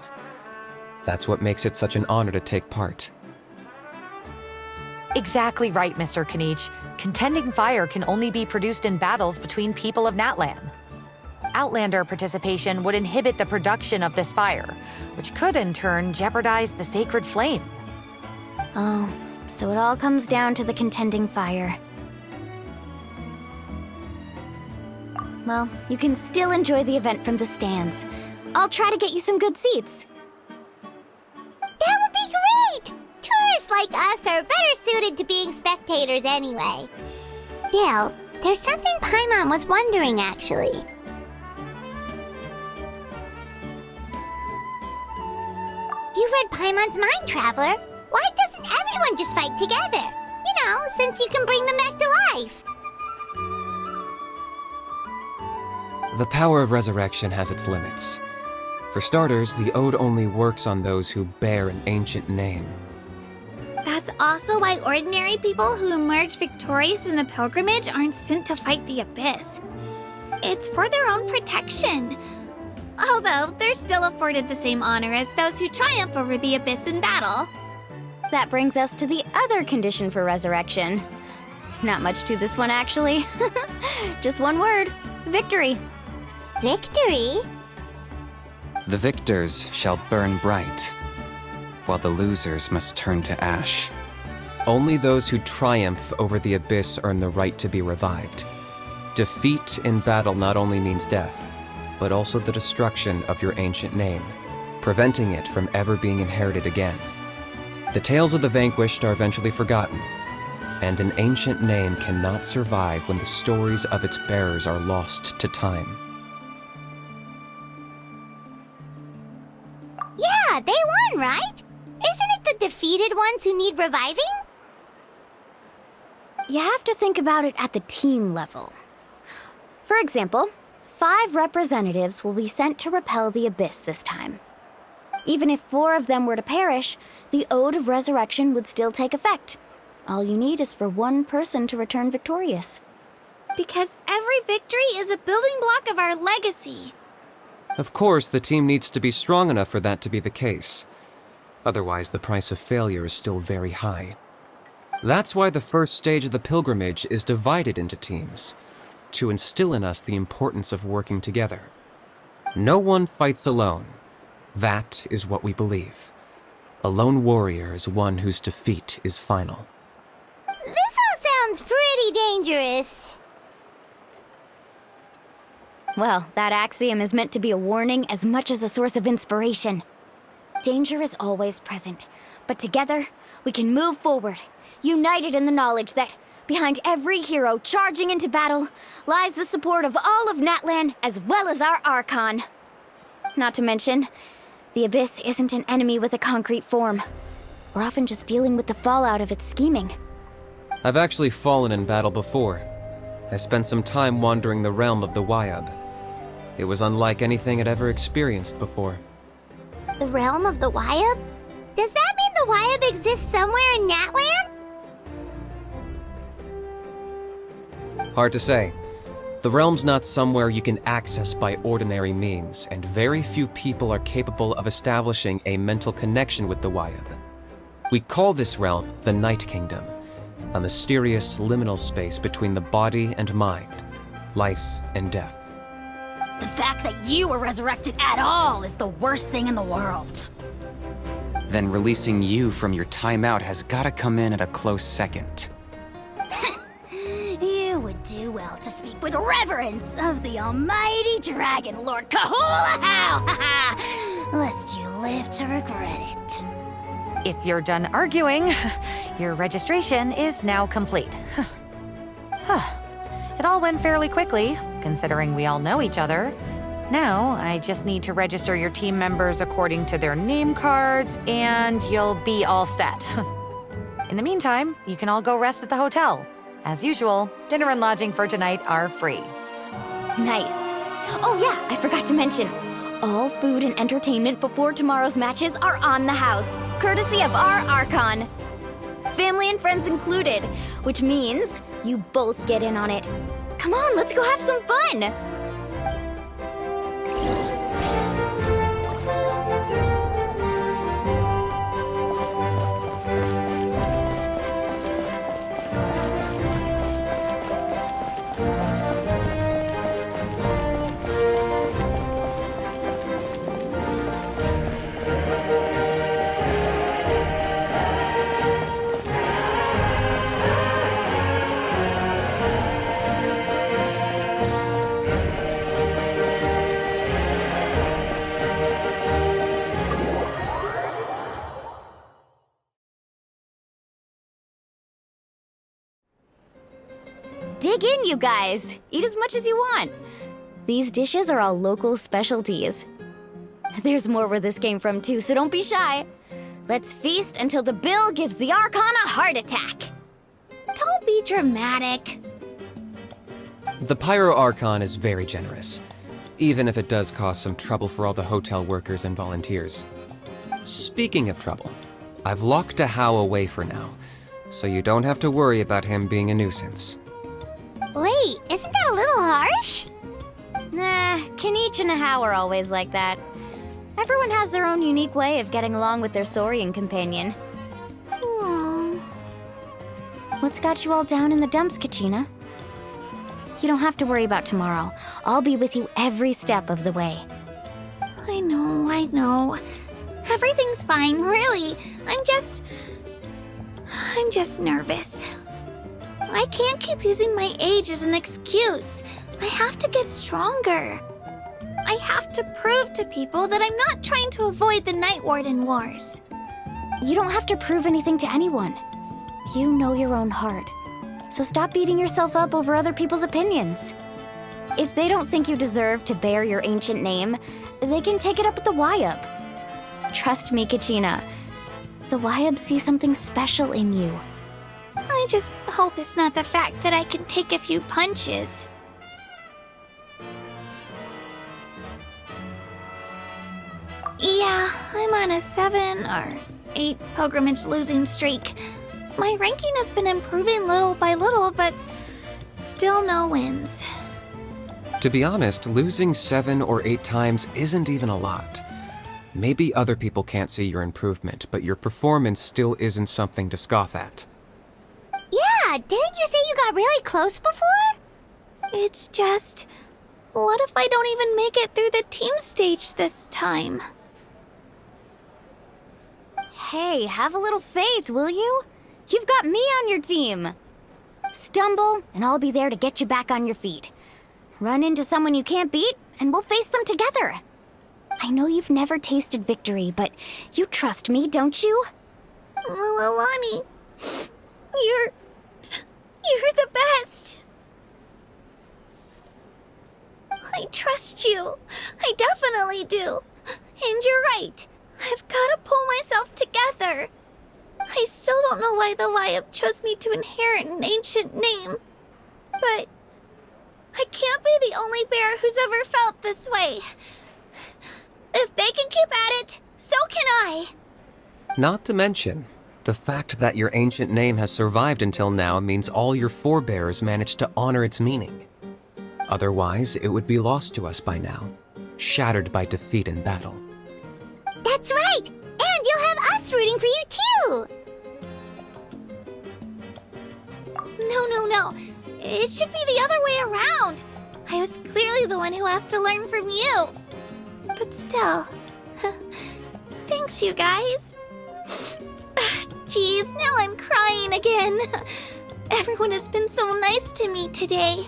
That's what makes it such an honor to take part. Exactly right, Mr. Kanich. Contending fire can only be produced in battles between people of Natlan. Outlander participation would inhibit the production of this fire, which could in turn jeopardize the sacred flame. Oh, so it all comes down to the contending fire. Well, you can still enjoy the event from the stands. I'll try to get you some good seats. That would be great! Tourists like us are better suited to being spectators anyway. Still, there's something Paimon was wondering, actually. You read Paimon's mind, Traveler. Why doesn't everyone just fight together? You know, since you can bring them back to life. The power of resurrection has its limits. For starters, the Ode only works on those who bear an ancient name. That's also why ordinary people who emerge victorious in the pilgrimage aren't sent to fight the Abyss. It's for their own protection. Although, they're still afforded the same honor as those who triumph over the Abyss in battle. That brings us to the other condition for resurrection. Not much to this one, actually. Just one word: victory. Victory? The victors shall burn bright, while the losers must turn to ash. Only those who triumph over the abyss earn the right to be revived. Defeat in battle not only means death, but also the destruction of your ancient name, preventing it from ever being inherited again. The tales of the vanquished are eventually forgotten, and an ancient name cannot survive when the stories of its bearers are lost to time. Yeah, they won, right? Isn't it the defeated ones who need reviving? You have to think about it at the team level. For example, 5 representatives will be sent to repel the abyss this time. Even if 4 of them were to perish, the Ode of Resurrection would still take effect. All you need is for one person to return victorious. Because every victory is a building block of our legacy. Of course, the team needs to be strong enough for that to be the case. Otherwise, the price of failure is still very high. That's why the first stage of the pilgrimage is divided into teams, to instill in us the importance of working together. No one fights alone. That is what we believe. A lone warrior is one whose defeat is final. This all sounds pretty dangerous. Well, that axiom is meant to be a warning as much as a source of inspiration. Danger is always present, but together, we can move forward, united in the knowledge that behind every hero charging into battle lies the support of all of Natlan as well as our Archon. Not to mention, the Abyss isn't an enemy with a concrete form. We're often just dealing with the fallout of its scheming. I've actually fallen in battle before. I spent some time wandering the realm of the Wyab. It was unlike anything I'd ever experienced before. The realm of the Wyab? Does that mean the Wyab exists somewhere in Natlan? Hard to say. The realm's not somewhere you can access by ordinary means, and very few people are capable of establishing a mental connection with the Wyab. We call this realm the Night Kingdom, a mysterious liminal space between the body and mind, life and death. The fact that you were resurrected at all is the worst thing in the world. Then releasing you from your timeout has gotta come in at a close second. You would do well to speak with reverence of the almighty Dragon Lord Kahula-How, lest you live to regret it. If you're done arguing, your registration is now complete. It all went fairly quickly, considering we all know each other. Now, I just need to register your team members according to their name cards, and you'll be all set. In the meantime, you can all go rest at the hotel. As usual, dinner and lodging for tonight are free. Nice. Oh yeah, I forgot to mention. All food and entertainment before tomorrow's matches are on the house, courtesy of our Archon. Family and friends included, which means you both get in on it. Come on, let's go have some fun! Dig in, you guys! Eat as much as you want! These dishes are all local specialties. There's more where this came from too, so don't be shy. Let's feast until the bill gives the Archon a heart attack! Don't be dramatic. The Pyro Archon is very generous, even if it does cause some trouble for all the hotel workers and volunteers. Speaking of trouble, I've locked a How away for now, so you don't have to worry about him being a nuisance. Wait, isn't that a little harsh? Nah, Kenichi and How are always like that. Everyone has their own unique way of getting along with their Saurian companion. What's got you all down in the dumps, Kachina? You don't have to worry about tomorrow. I'll be with you every step of the way. I know. Everything's fine, really. I'm just nervous. I can't keep using my age as an excuse. I have to get stronger. I have to prove to people that I'm not trying to avoid the Night Warden Wars. You don't have to prove anything to anyone. You know your own heart. So stop beating yourself up over other people's opinions. If they don't think you deserve to bear your ancient name, they can take it up with the Wyab. Trust me, Kachina. The Wyab see something special in you. I just hope it's not the fact that I can take a few punches. Yeah, I'm on a 7 or 8 pilgrimage losing streak. My ranking has been improving little by little, but still no wins. To be honest, losing 7 or 8 times isn't even a lot. Maybe other people can't see your improvement, but your performance still isn't something to scoff at. Yeah, didn't you say you got really close before? It's just... what if I don't even make it through the team stage this time? Hey, have a little faith, will you? You've got me on your team. Stumble, and I'll be there to get you back on your feet. Run into someone you can't beat, and we'll face them together. I know you've never tasted victory, but you trust me, don't you? Alani, you're the best. I trust you. I definitely do. And you're right. I've got to pull myself together. I still don't know why the Wyab chose me to inherit an ancient name. But I can't be the only bear who's ever felt this way. If they can keep at it, so can I. Not to mention, the fact that your ancient name has survived until now means all your forebears managed to honor its meaning. Otherwise, it would be lost to us by now, shattered by defeat in battle. That's right! And you'll have us rooting for you too! No. It should be the other way around. I was clearly the one who asked to learn from you. But still, thanks you guys. Jeez, now I'm crying again. Everyone has been so nice to me today.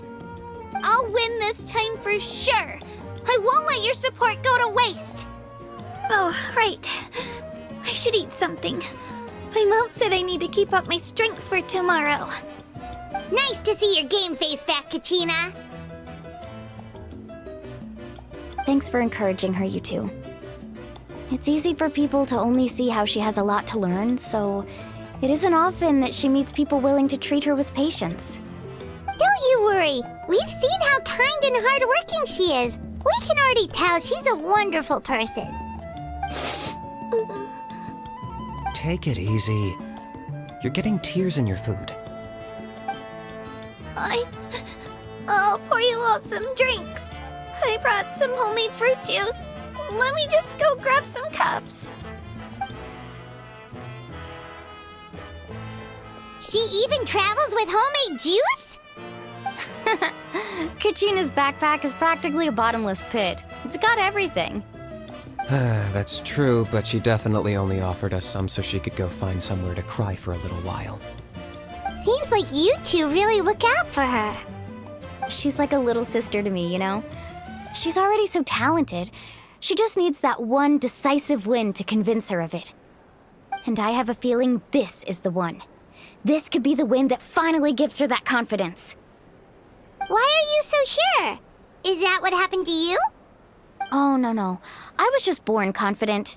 I'll win this time for sure. I won't let your support go to waste. Oh, right. I should eat something. My mom said I need to keep up my strength for tomorrow. Nice to see your game face back, Kachina. Thanks for encouraging her, you two. It's easy for people to only see how she has a lot to learn, so it isn't often that she meets people willing to treat her with patience. Don't you worry. We've seen how kind and hardworking she is. We can already tell she's a wonderful person. Take it easy. You're getting tears in your food. I'll pour you all some drinks. I brought some homemade fruit juice. Let me just go grab some cups. She even travels with homemade juice? Kachina's backpack is practically a bottomless pit. It's got everything. That's true, but she definitely only offered us some so she could go find somewhere to cry for a little while. Seems like you two really look out for her. She's like a little sister to me, you know? She's already so talented. She just needs that one decisive win to convince her of it. And I have a feeling this is the one. This could be the win that finally gives her that confidence. Why are you so sure? Is that what happened to you? Oh, no. I was just born confident.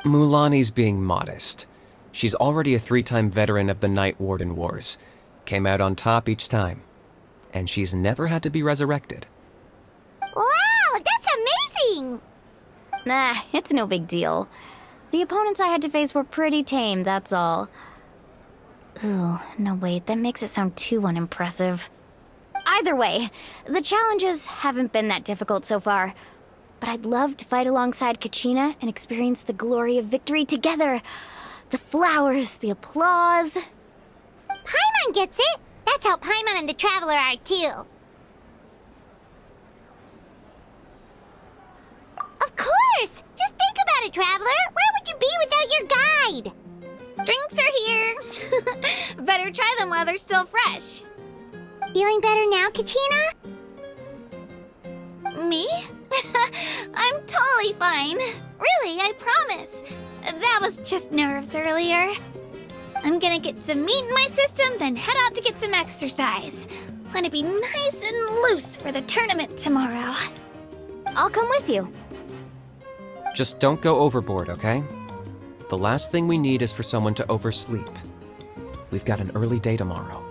Mulani's being modest. She's already a 3-time veteran of the Night Warden Wars. Came out on top each time. And she's never had to be resurrected. Wow, that's amazing! Nah, it's no big deal. The opponents I had to face were pretty tame, that's all. Ooh, no wait, that makes it sound too unimpressive. Either way, the challenges haven't been that difficult so far. But I'd love to fight alongside Kachina and experience the glory of victory together. The flowers, the applause. Paimon gets it! That's how Paimon and the Traveler are, too. Of course! Just think about it, Traveler! Where would you be without your guide? Drinks are here. Better try them while they're still fresh. Feeling better now, Kachina? Me? I'm totally fine. Really, I promise. That was just nerves earlier. I'm gonna get some meat in my system, then head out to get some exercise. Want to be nice and loose for the tournament tomorrow. I'll come with you. Just don't go overboard, okay? The last thing we need is for someone to oversleep. We've got an early day tomorrow.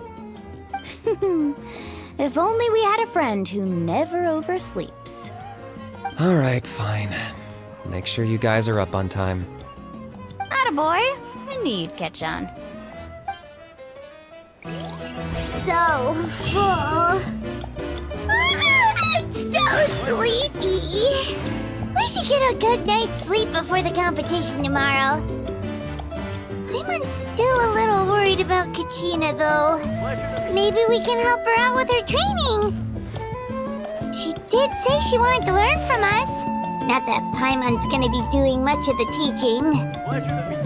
If only we had a friend who never oversleeps. All right, fine. Make sure you guys are up on time. Attaboy. I knew you'd catch on. So full. I'm so sleepy. We should get a good night's sleep before the competition tomorrow. I'm still a little worried about Kachina, though. Maybe we can help her out with her training. She did say she wanted to learn from us. Not that Paimon's gonna be doing much of the teaching.